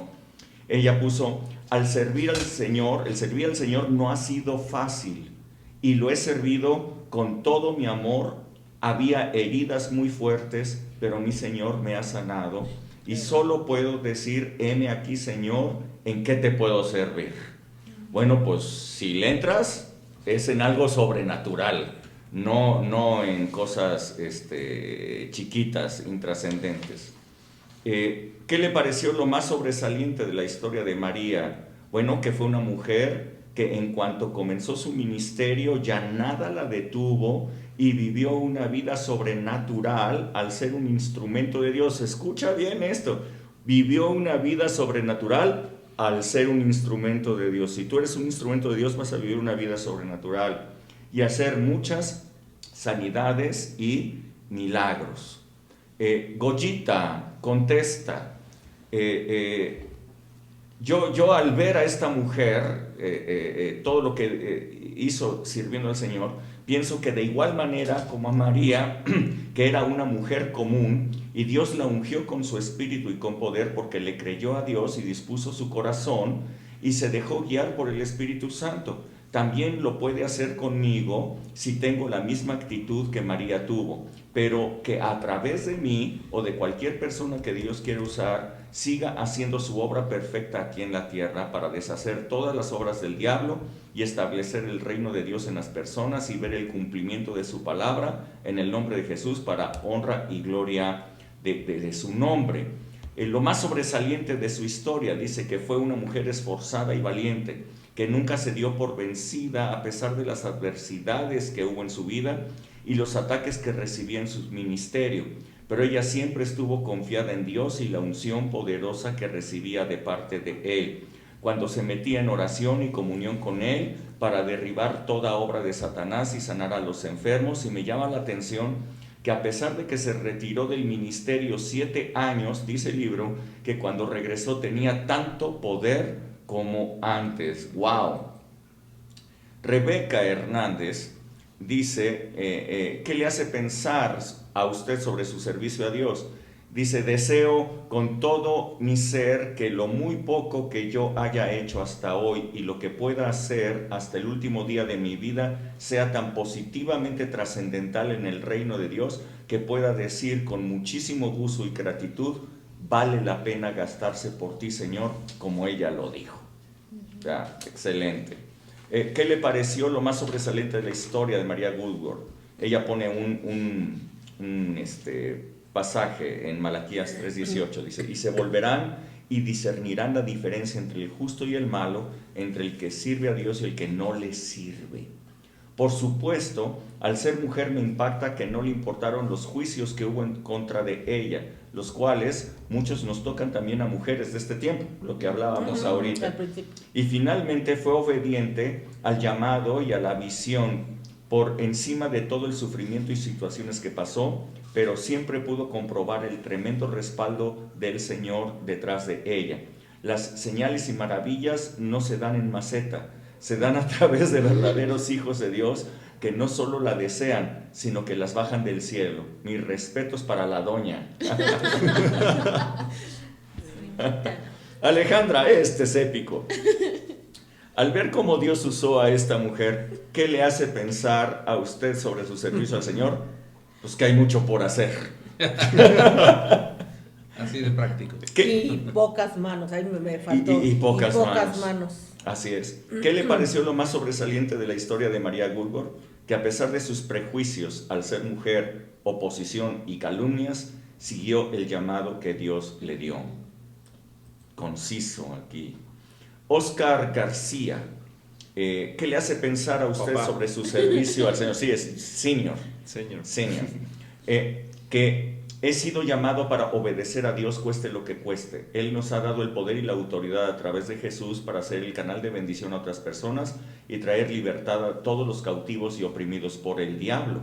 Ella puso, al servir al Señor, el servir al Señor no ha sido fácil y lo he servido con todo mi amor. Había heridas muy fuertes, pero mi Señor me ha sanado y solo puedo decir, heme aquí, Señor, ¿en qué te puedo servir? Bueno, pues si le entras, es en algo sobrenatural. No en cosas chiquitas, intrascendentes. ¿Qué le pareció lo más sobresaliente de la historia de María? Bueno, que fue una mujer que en cuanto comenzó su ministerio ya nada la detuvo y vivió una vida sobrenatural al ser un instrumento de Dios. Escucha bien esto, vivió una vida sobrenatural al ser un instrumento de Dios. Si tú eres un instrumento de Dios, vas a vivir una vida sobrenatural y hacer muchas sanidades y milagros. Goyita contesta, yo al ver a esta mujer, todo lo que hizo sirviendo al Señor, pienso que de igual manera como a María, que era una mujer común, y Dios la ungió con su espíritu y con poder porque le creyó a Dios y dispuso su corazón y se dejó guiar por el Espíritu Santo. También lo puede hacer conmigo si tengo la misma actitud que María tuvo, pero que a través de mí o de cualquier persona que Dios quiera usar, siga haciendo su obra perfecta aquí en la tierra para deshacer todas las obras del diablo y establecer el reino de Dios en las personas y ver el cumplimiento de su palabra en el nombre de Jesús para honra y gloria de su nombre. Lo más sobresaliente de su historia dice que fue una mujer esforzada y valiente, que nunca se dio por vencida a pesar de las adversidades que hubo en su vida y los ataques que recibía en su ministerio, pero ella siempre estuvo confiada en Dios y la unción poderosa que recibía de parte de Él, cuando se metía en oración y comunión con Él para derribar toda obra de Satanás y sanar a los enfermos. Y me llama la atención que a pesar de que se retiró del ministerio 7 años, dice el libro, que cuando regresó tenía tanto poder como antes. ¡Wow! Rebeca Hernández dice, ¿qué le hace pensar a usted sobre su servicio a Dios? Dice, deseo con todo mi ser que lo muy poco que yo haya hecho hasta hoy y lo que pueda hacer hasta el último día de mi vida sea tan positivamente trascendental en el reino de Dios que pueda decir con muchísimo gusto y gratitud, vale la pena gastarse por ti, Señor, como ella lo dijo. Ya, excelente. ¿Qué le pareció lo más sobresaliente de la historia de María Goodward? Ella pone un pasaje en Malaquías 3:18, dice, y se volverán y discernirán la diferencia entre el justo y el malo, entre el que sirve a Dios y el que no le sirve. Por supuesto, al ser mujer me impacta que no le importaron los juicios que hubo en contra de ella, los cuales muchos nos tocan también a mujeres de este tiempo, lo que hablábamos ahorita.
Al principio.
Y finalmente fue obediente al llamado y a la visión por encima de todo el sufrimiento y situaciones que pasó, pero siempre pudo comprobar el tremendo respaldo del Señor detrás de ella. Las señales y maravillas no se dan en maceta, se dan a través de verdaderos hijos de Dios que no solo la desean, sino que las bajan del cielo. Mis respetos para la doña. Alejandra, este es épico. Al ver cómo Dios usó a esta mujer, ¿qué le hace pensar a usted sobre su servicio al Señor? Pues que hay mucho por hacer.
Así de práctico.
Y pocas manos, ahí me faltó.
Y pocas
manos.
Así es. ¿Qué le pareció lo más sobresaliente de la historia de María Woodworth? Que a pesar de sus prejuicios al ser mujer, oposición y calumnias, siguió el llamado que Dios le dio. Conciso aquí. Oscar García, ¿qué le hace pensar a usted sobre su servicio al Señor? Sí, es senior. Senior. Que he sido llamado para obedecer a Dios cueste lo que cueste. Él nos ha dado el poder y la autoridad a través de Jesús para ser el canal de bendición a otras personas y traer libertad a todos los cautivos y oprimidos por el diablo.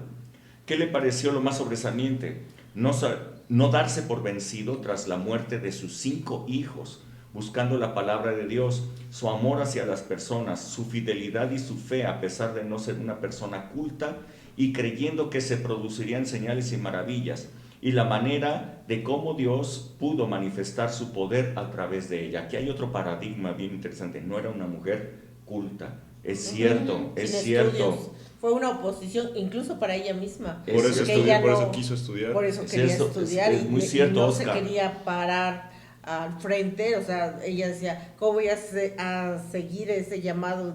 ¿Qué le pareció lo más sobresaliente? No darse por vencido tras la muerte de sus 5 hijos, buscando la palabra de Dios, su amor hacia las personas, su fidelidad y su fe a pesar de no ser una persona culta y creyendo que se producirían señales y maravillas, y la manera de cómo Dios pudo manifestar su poder a través de ella. Aquí hay otro paradigma bien interesante. No era una mujer culta. Es cierto, es
Sin
cierto.
estudios. Fue una oposición incluso para ella misma.
Por eso
Porque
estudió,
ella
por eso quiso estudiar.
Por eso
Es
quería
eso,
estudiar
es muy cierto,
y no
Oscar.
se quería parar al frente. O sea, ella decía, ¿cómo voy a seguir ese llamado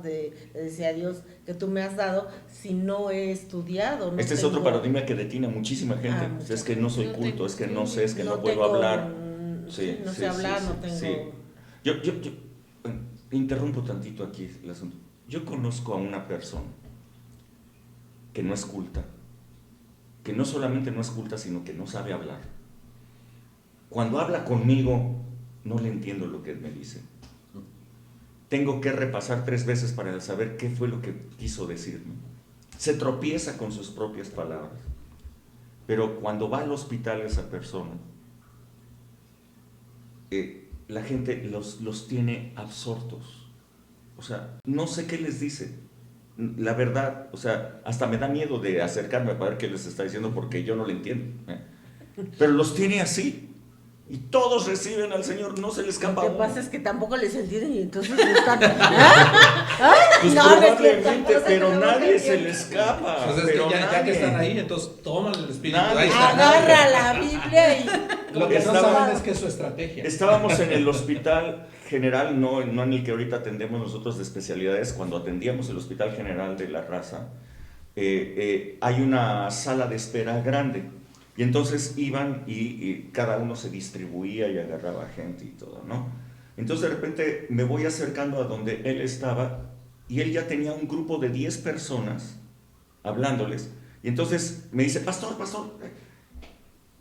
decía Dios que tú me has dado si no he estudiado? No
Este es
tengo-
otro paradigma que detiene a muchísima gente.
mucha
Es que no soy
No
culto,
tengo-
es que no sé, es que no puedo
tengo,
hablar.
no sé hablar, no tengo...
sí. Yo interrumpo tantito aquí el asunto. Yo conozco a una persona que no es culta, que no solamente no es culta, sino que no sabe hablar. Cuando habla conmigo, no le entiendo lo que él me dice. Tengo que repasar 3 veces para saber qué fue lo que quiso decirme. Se tropieza con sus propias palabras. Pero cuando va al hospital esa persona, la gente los tiene absortos. O sea, no sé qué les dice. La verdad, o sea, hasta me da miedo de acercarme para ver qué les está diciendo porque yo no le entiendo. Pero los tiene así. Y todos reciben al Señor, no se les escapa
Lo que
uno.
pasa es que tampoco les entienden y entonces están... ¿Ah?
Pues
No, no es cierto.
probablemente,
O sea,
pero
no
nadie
entiendo.
se le escapa.
Pues es que
pero
ya que
nadie.
están ahí, entonces toman el espíritu.
Nadie.
Ahí está.
Agarra la Biblia y...
Lo que no
Estaba-
saben es que es su estrategia.
Estábamos en el hospital general, no en el que ahorita atendemos nosotros de especialidades. Cuando atendíamos el hospital general de La Raza, hay una sala de espera grande. Y entonces iban y cada uno se distribuía y agarraba gente y todo, ¿no? Entonces de repente me voy acercando a donde él estaba y él ya tenía un grupo de 10 personas hablándoles. Y entonces me dice, pastor,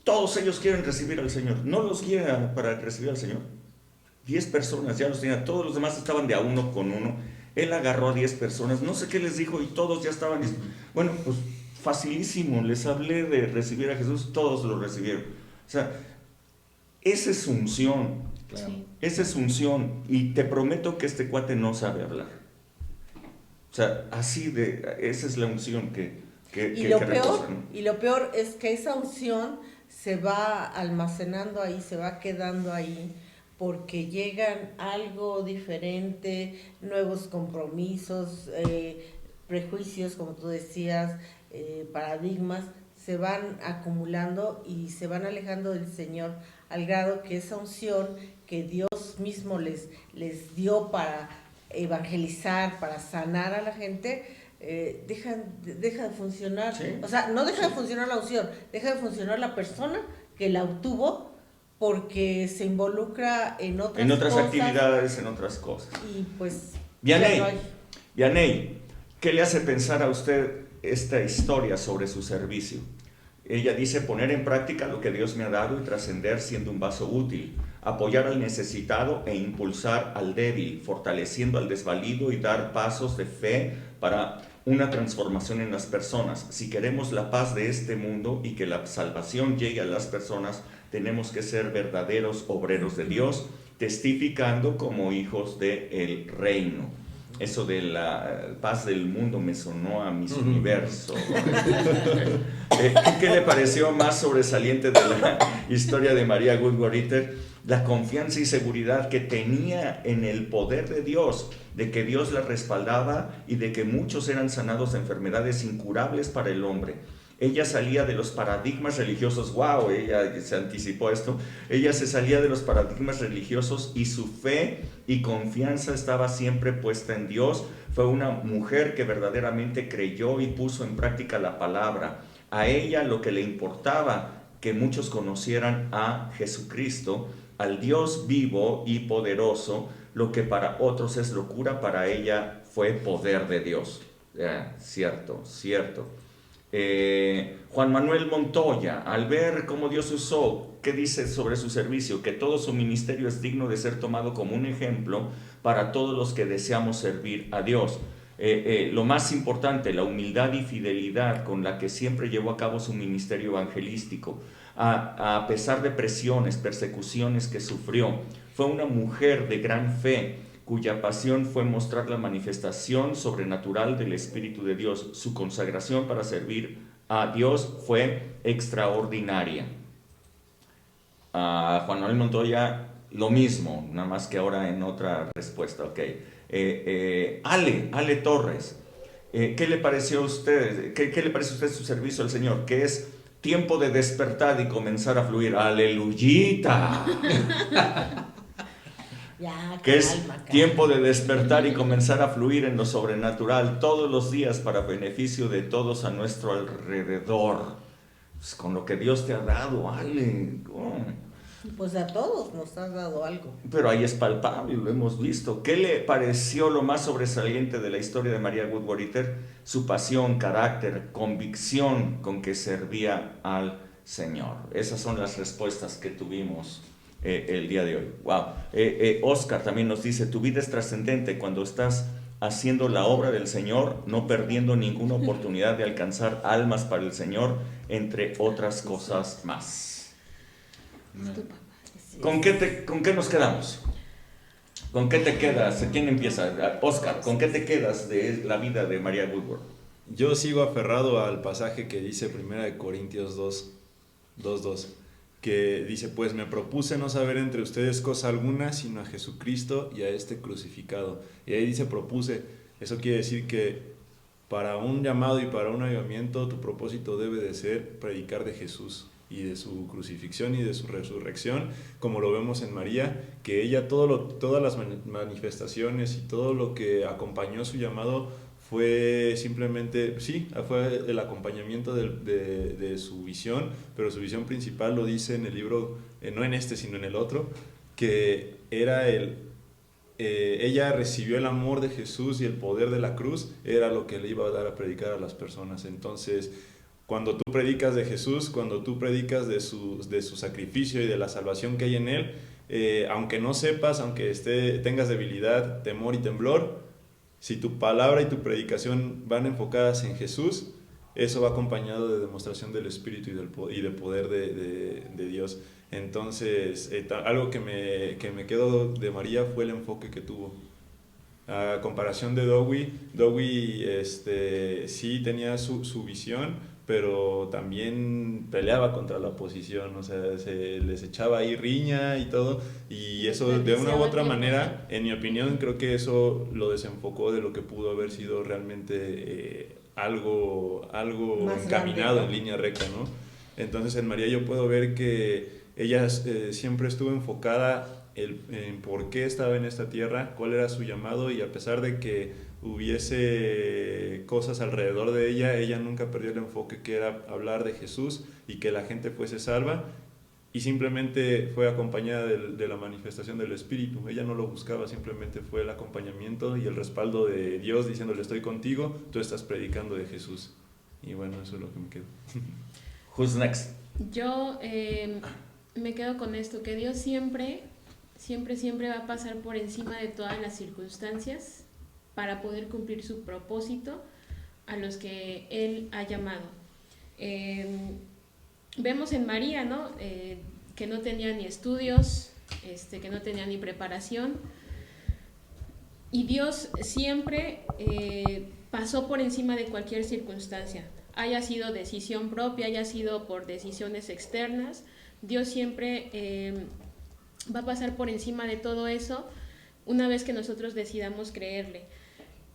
todos ellos quieren recibir al Señor. ¿No los guía para recibir al Señor? 10 personas, ya los tenía. Todos los demás estaban de a uno con uno. Él agarró a 10 personas. No sé qué les dijo y todos ya estaban listos. Bueno, pues facilísimo. Les hablé de recibir a Jesús. Todos lo recibieron. O sea, esa es su unción.
Sí.
Esa es su unción. Y te prometo que este cuate no sabe hablar. O sea, esa es la unción que reposa, ¿no?
Y lo peor es que esa unción se va almacenando ahí, se va quedando ahí, porque llegan algo diferente, nuevos compromisos, prejuicios, como tú decías, paradigmas, se van acumulando y se van alejando del Señor, al grado que esa unción que Dios mismo les dio para evangelizar, para sanar a la gente, deja de funcionar.
Sí.
O sea, no deja de funcionar la unción, deja de funcionar la persona que la obtuvo porque se involucra en otras cosas,
actividades, en otras cosas.
y pues
Vianey,
ya no hay.
Vianey, ¿qué le hace pensar a usted esta historia sobre su servicio? Ella dice poner en práctica lo que Dios me ha dado y trascender siendo un vaso útil, apoyar al necesitado e impulsar al débil, fortaleciendo al desvalido y dar pasos de fe para una transformación en las personas. Si queremos la paz de este mundo y que la salvación llegue a las personas, tenemos que ser verdaderos obreros de Dios, testificando como hijos del reino. Eso de la paz del mundo me sonó a Miss Universo. ¿Qué le pareció más sobresaliente de la historia de María Goodwater? La confianza y seguridad que tenía en el poder de Dios, de que Dios la respaldaba y de que muchos eran sanados de enfermedades incurables para el hombre. Ella salía de los paradigmas religiosos, wow, ella se anticipó esto, ella se salía de los paradigmas religiosos y su fe y confianza estaba siempre puesta en Dios. Fue una mujer que verdaderamente creyó y puso en práctica la palabra. A ella lo que le importaba que muchos conocieran a Jesucristo, al Dios vivo y poderoso. Lo que para otros es locura, para ella fue poder de Dios. Cierto. Juan Manuel Montoya, al ver cómo Dios usó, ¿qué dice sobre su servicio? Que todo su ministerio es digno de ser tomado como un ejemplo para todos los que deseamos servir a Dios. Lo más importante, la humildad y fidelidad con la que siempre llevó a cabo su ministerio evangelístico, a pesar de presiones, persecuciones que sufrió. Fue una mujer de gran fe, cuya pasión fue mostrar la manifestación sobrenatural del Espíritu de Dios. Su consagración para servir a Dios fue extraordinaria. A Juan Manuel Montoya lo mismo, nada más que ahora en otra respuesta. Okay. Ale Torres, ¿qué le pareció a usted? ¿Qué le pareció a usted su servicio al Señor? ¿Qué es tiempo de despertar y comenzar a fluir? ¡Aleluyita!
Ya,
Que es tiempo de despertar y comenzar a fluir en lo sobrenatural todos los días para beneficio de todos a nuestro alrededor. Pues con lo que Dios te ha dado, Ale.
Pues a todos nos has dado algo.
Pero ahí es palpable, lo hemos visto. ¿Qué le pareció lo más sobresaliente de la historia de María Goodwater? Su pasión, carácter, convicción con que servía al Señor. Esas son las respuestas que tuvimos el día de hoy. Wow. Oscar también nos dice: tu vida es trascendente cuando estás haciendo la obra del Señor, no perdiendo ninguna oportunidad de alcanzar almas para el Señor, entre otras cosas más. ¿Con qué nos quedamos? ¿Con qué te quedas? ¿Quién empieza? Oscar, ¿con qué te quedas de la vida de María Woodward?
Yo sigo aferrado al pasaje que dice 1 Corintios 2:2, que dice: pues me propuse no saber entre ustedes cosa alguna, sino a Jesucristo y a este crucificado. Y ahí dice propuse. Eso quiere decir que para un llamado y para un avivamiento, tu propósito debe de ser predicar de Jesús y de su crucifixión y de su resurrección, como lo vemos en María, que ella todas las manifestaciones y todo lo que acompañó su llamado fue simplemente, sí, fue el acompañamiento de su visión, pero su visión principal lo dice en el libro, no en este, sino en el otro, que era ella recibió el amor de Jesús y el poder de la cruz, era lo que le iba a dar a predicar a las personas. Entonces, cuando tú predicas de Jesús, cuando tú predicas de su sacrificio y de la salvación que hay en Él, aunque no sepas, aunque tengas debilidad, temor y temblor, si tu palabra y tu predicación van enfocadas en Jesús, eso va acompañado de demostración del Espíritu y del poder de Dios. Entonces, algo que me quedó de María fue el enfoque que tuvo. A comparación de Dowie sí tenía su visión, pero también peleaba contra la oposición, o sea, se les echaba ahí riña y todo, y eso de una u otra manera, en mi opinión, creo que eso lo desenfocó de lo que pudo haber sido realmente algo
más
encaminado,
grande, ¿no?
en línea recta, ¿no? Entonces en María yo puedo ver que ella siempre estuvo enfocada en por qué estaba en esta tierra, cuál era su llamado, y a pesar de que hubiese cosas alrededor de ella nunca perdió el enfoque, que era hablar de Jesús y que la gente fuese salva, y simplemente fue acompañada de la manifestación del Espíritu. Ella no lo buscaba, simplemente fue el acompañamiento y el respaldo de Dios diciéndole: estoy contigo, tú estás predicando de Jesús. Y bueno, eso es lo que me quedo.
Who's next?
Yo me quedo con esto, que Dios siempre va a pasar por encima de todas las circunstancias para poder cumplir su propósito, a los que Él ha llamado. Vemos en María, ¿no? Que no tenía ni estudios, que no tenía ni preparación, y Dios siempre pasó por encima de cualquier circunstancia, haya sido decisión propia, haya sido por decisiones externas. Dios siempre va a pasar por encima de todo eso una vez que nosotros decidamos creerle.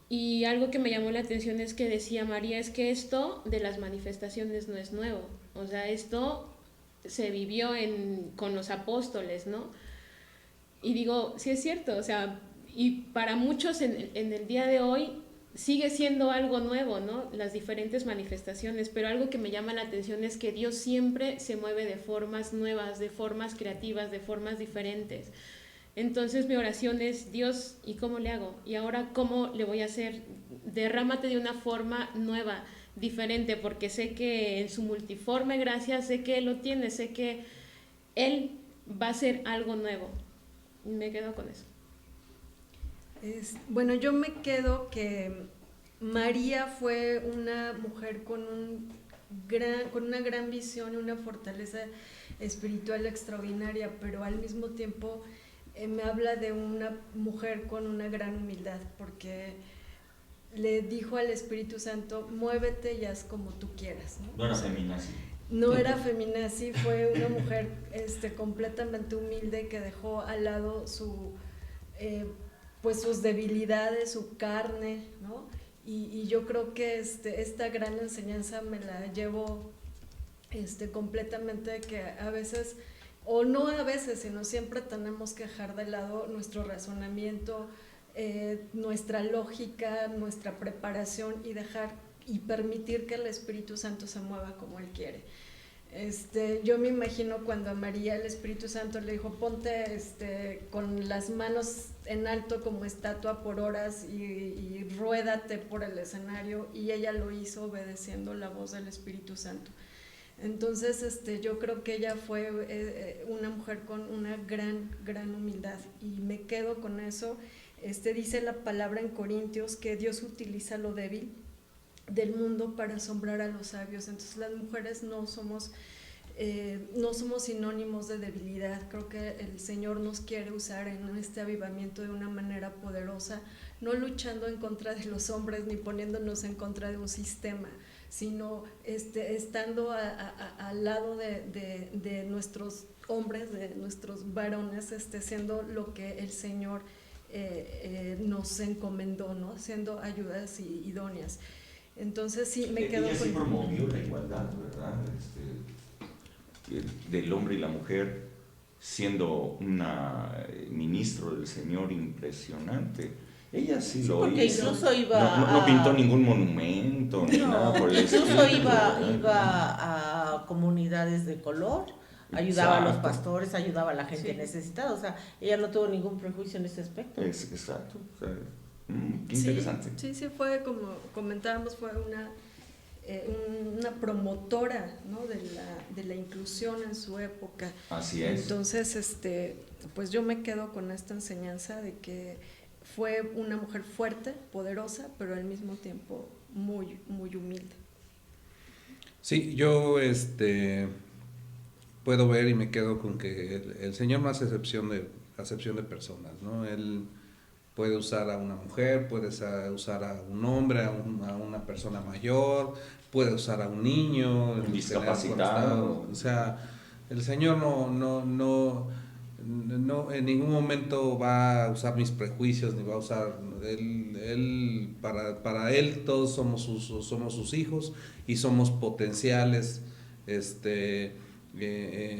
Y algo que me llamó la atención es que decía María, es que esto de las manifestaciones no es nuevo, o sea, esto se vivió con los apóstoles, ¿no? Y digo, sí es cierto, o sea, y para muchos en el día de hoy sigue siendo algo nuevo, ¿no? Las diferentes manifestaciones, pero algo que me llama la atención es que Dios siempre se mueve de formas nuevas, de formas creativas, de formas diferentes. Entonces mi oración es, Dios, ¿y cómo le hago? ¿Y ahora cómo le voy a hacer? Derrámate de una forma nueva, diferente, porque sé que en su multiforme gracia, sé que Él lo tiene, sé que Él va a hacer algo nuevo. Me quedo con eso.
Bueno, yo me quedo que María fue una mujer con una gran visión, una fortaleza espiritual extraordinaria, pero al mismo tiempo me habla de una mujer con una gran humildad, porque le dijo al Espíritu Santo, muévete y haz como tú quieras, ¿no?
No era feminazi.
No era feminazi, fue una mujer completamente humilde que dejó al lado pues sus debilidades, su carne, ¿no? Y yo creo que esta gran enseñanza me la llevo completamente, que a veces, o no a veces, sino siempre tenemos que dejar de lado nuestro razonamiento, nuestra lógica, nuestra preparación, y permitir que el Espíritu Santo se mueva como Él quiere. Yo me imagino cuando a María el Espíritu Santo le dijo, ponte con las manos en alto como estatua por horas y ruédate por el escenario, y ella lo hizo obedeciendo la voz del Espíritu Santo. Entonces yo creo que ella fue una mujer con una gran humildad, y me quedo con eso. Dice la palabra en Corintios que Dios utiliza lo débil del mundo para asombrar a los sabios. Entonces las mujeres no somos sinónimos de debilidad. Creo que el Señor nos quiere usar en este avivamiento de una manera poderosa, no luchando en contra de los hombres ni poniéndonos en contra de un sistema, sino estando al lado de nuestros hombres, de nuestros varones, siendo lo que el Señor nos encomendó, ¿no? Siendo ayudas idóneas. Entonces sí, me quedo
ella
con...
sí promovió la igualdad, ¿verdad? Del hombre y la mujer, siendo una ministro del Señor impresionante. Ella sí lo
Porque
hizo.
incluso iba
no pintó ningún monumento ni nada por el
incluso
estilo,
iba
¿verdad?
a comunidades de color, ayudaba a los
Exacto.
pastores, ayudaba a la gente
Sí.
necesitada, o sea, ella no tuvo ningún prejuicio en ese aspecto.
Exacto. O sea, qué interesante.
Sí, fue como comentábamos, fue una promotora, ¿no? de la inclusión en su época.
Así es.
Entonces, pues yo me quedo con esta enseñanza de que fue una mujer fuerte, poderosa, pero al mismo tiempo muy humilde.
Sí, yo puedo ver y me quedo con que el Señor no hace acepción de personas, ¿no? Él puede usar a una mujer, puede usar a un hombre, a una persona mayor, puede usar a un niño,
Un discapacitado.
O sea, el Señor no en ningún momento va a usar mis prejuicios, ni va a usar para él todos somos sus hijos y somos potenciales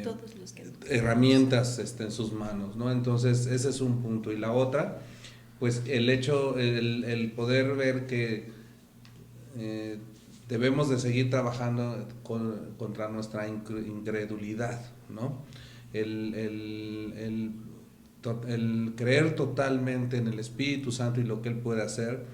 Todos los que...
herramientas en sus manos, ¿no? Entonces ese es un punto. Y la otra, pues el poder ver que debemos de seguir trabajando contra nuestra incredulidad, ¿no? El creer totalmente en el Espíritu Santo y lo que Él puede hacer,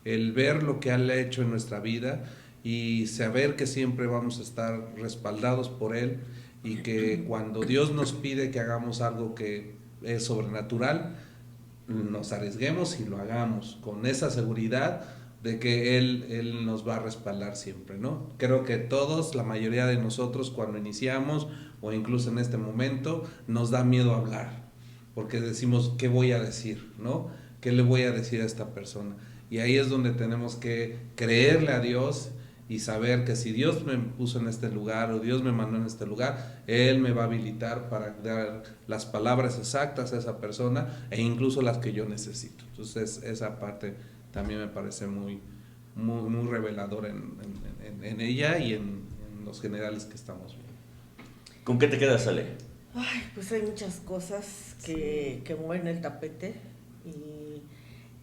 el ver lo que Él ha hecho en nuestra vida y saber que siempre vamos a estar respaldados por Él, y que cuando Dios nos pide que hagamos algo que es sobrenatural, nos arriesguemos y lo hagamos con esa seguridad, de que Él nos va a respaldar siempre, ¿no? Creo que todos, la mayoría de nosotros, cuando iniciamos o incluso en este momento, nos da miedo hablar, porque decimos, ¿qué voy a decir, no? ¿Qué le voy a decir a esta persona? Y ahí es donde tenemos que creerle a Dios y saber que si Dios me puso en este lugar o Dios me mandó en este lugar, Él me va a habilitar para dar las palabras exactas a esa persona e incluso las que yo necesito. Entonces esa parte también me parece muy reveladora en ella y en los generales que estamos viendo.
¿Con qué te quedas, Ale?
Ay, pues hay muchas cosas que mueven el tapete y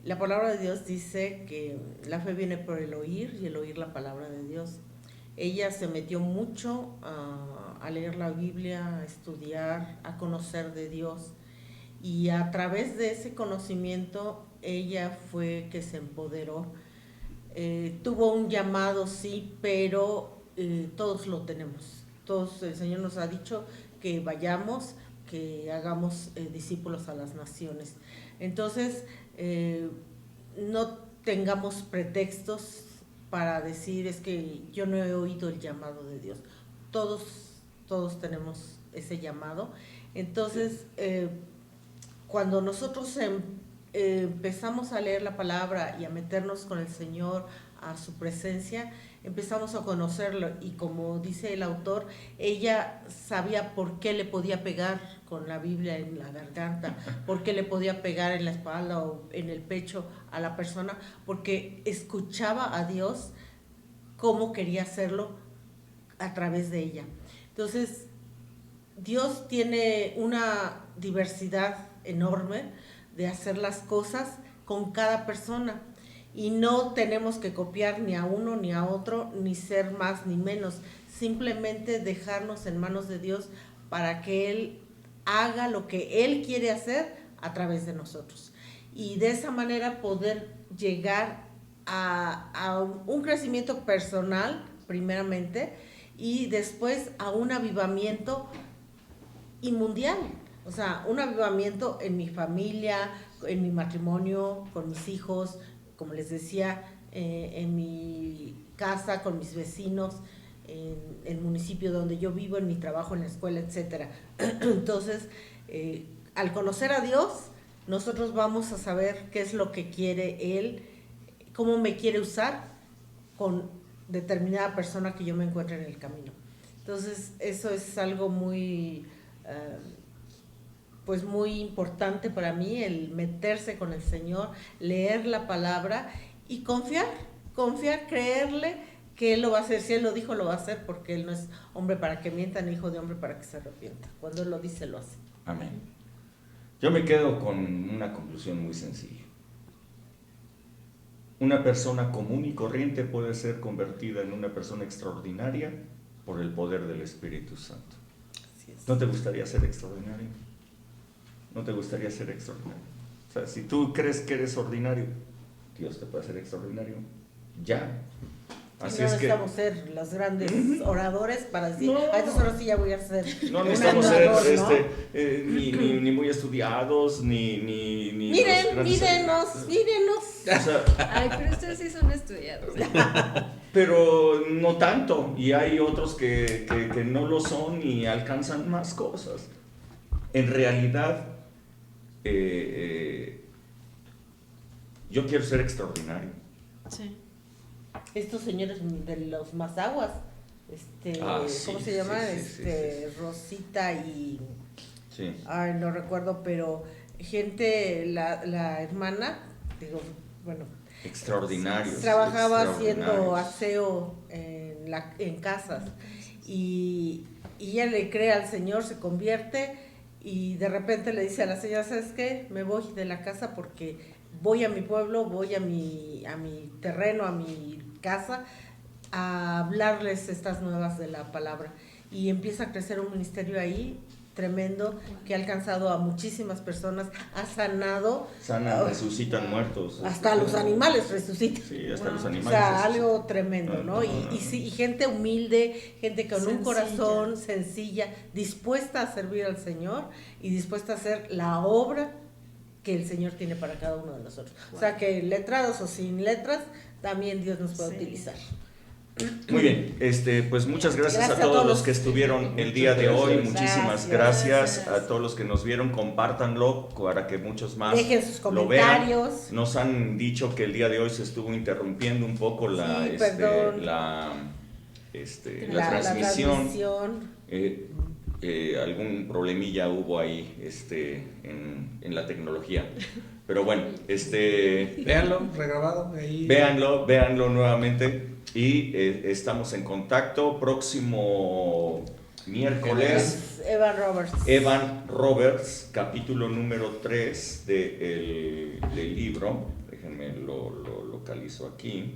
la palabra de Dios dice que la fe viene por el oír y el oír la palabra de Dios. Ella se metió mucho a leer la Biblia, a estudiar, a conocer de Dios y a través de ese conocimiento ella fue que se empoderó. Tuvo un llamado, sí, pero todos lo tenemos. Todos, el Señor nos ha dicho que vayamos, que hagamos discípulos a las naciones. Entonces, no tengamos pretextos para decir es que yo no he oído el llamado de Dios. Todos tenemos ese llamado. Entonces, cuando nosotros empezamos a leer la palabra y a meternos con el Señor, a su presencia, empezamos a conocerlo y como dice el autor, ella sabía por qué le podía pegar con la Biblia en la garganta, por qué le podía pegar en la espalda o en el pecho a la persona, porque escuchaba a Dios cómo quería hacerlo a través de ella. Entonces, Dios tiene una diversidad enorme de hacer las cosas con cada persona. Y no tenemos que copiar ni a uno ni a otro, ni ser más ni menos. Simplemente dejarnos en manos de Dios para que Él haga lo que Él quiere hacer a través de nosotros. Y de esa manera poder llegar a un crecimiento personal, primeramente, y después a un avivamiento y mundial. O sea, un avivamiento en mi familia, en mi matrimonio, con mis hijos, como les decía, en mi casa, con mis vecinos, en el municipio donde yo vivo, en mi trabajo, en la escuela, etcétera. Entonces, al conocer a Dios, nosotros vamos a saber qué es lo que quiere Él, cómo me quiere usar con determinada persona que yo me encuentre en el camino. Entonces, eso es algo muy... pues muy importante para mí, el meterse con el Señor, leer la palabra y confiar, creerle que Él lo va a hacer. Si Él lo dijo, lo va a hacer, porque Él no es hombre para que mienta, ni hijo de hombre para que se arrepienta. Cuando Él lo dice, lo hace.
Amén. Yo me quedo con una conclusión muy sencilla. Una persona común y corriente puede ser convertida en una persona extraordinaria por el poder del Espíritu Santo.
Así es.
¿No te gustaría ser extraordinario? ¿No te gustaría ser extraordinario? O sea, si tú crees que eres ordinario, Dios te puede hacer extraordinario. Ya. Así
no
es que
necesitamos ser los grandes oradores para decir,
No.
a estas horas sí ya voy a ser
no
un
necesitamos ser
orador, ¿no?
ni muy estudiados, ni los grandes-
Mírenos.
O sea,
Ay, pero ustedes sí son estudiados.
pero no tanto. Y hay otros que no lo son y alcanzan más cosas. En realidad, yo quiero ser extraordinario.
Sí.
Estos señores de los Mazaguas,
Sí,
¿cómo se llaman?
sí.
Rosita y...
Sí.
Ay, no recuerdo, pero gente, la hermana, digo, bueno,
Extraordinarios.
trabajaba haciendo
extraordinarios.
aseo en casas y ella le cree al Señor, se convierte y de repente le dice a la señora, ¿sabes qué? Me voy de la casa porque voy a mi pueblo, voy a mi terreno, a mi casa a hablarles estas nuevas de la palabra. Y empieza a crecer un ministerio ahí tremendo que ha alcanzado a muchísimas personas, ha sanado.
Sanan, resucitan muertos.
Hasta los animales resucitan.
Sí, hasta los
O
animales.
sea,
resucitan.
algo tremendo, ¿no? Y gente humilde, gente con un
Sencilla.
corazón sencilla, dispuesta a servir al Señor y dispuesta a hacer la obra que el Señor tiene para cada uno de nosotros. O sea, que letrados o sin letras, también Dios nos puede
Sí.
utilizar.
Muy bien, pues muchas gracias a todos los que estuvieron el día de hoy, muchísimas gracias a todos los que nos vieron, compártanlo para que muchos más
Dejen sus
lo vean.
comentarios.
Nos han dicho que el día de hoy se estuvo interrumpiendo un poco
Sí, perdón.
la
La
transmisión.
transmisión.
Algún problemilla hubo ahí en la tecnología. Pero bueno,
Véanlo, regrabado ahí.
véanlo nuevamente y estamos en contacto. Próximo miércoles, Evan Roberts, capítulo número 3 del libro. Déjenme lo localizo aquí.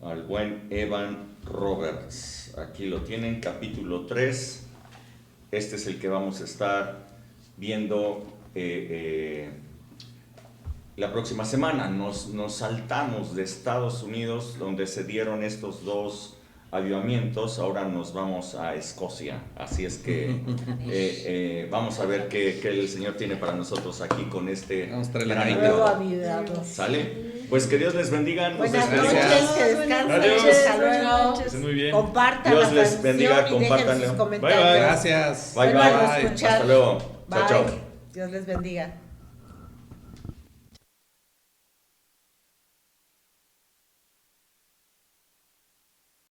Al buen Evan Roberts. Aquí lo tienen, capítulo 3. Este es el que vamos a estar viendo la próxima semana. Nos saltamos de Estados Unidos, donde se dieron estos dos avivamientos. Ahora nos vamos a Escocia. Así es que vamos a ver qué el Señor tiene para nosotros aquí con
Vamos a traerle
gran
ganas.
Nuevo
avivamiento.
avivado.
¿Sale? Pues que Dios les bendiga. Nos
Buenas
despedimos.
noches, que descansen.
Adiós.
Hasta luego.
Que estén muy bien.
Compartan
Dios
la
les
transmisión
bendiga,
y dejen
compártanlo.
sus
Bye,
comentarios.
bye.
Gracias.
Bye,
Vuelvan a
bye.
escuchar.
Hasta luego.
Bye.
Chao, chao.
Dios les bendiga.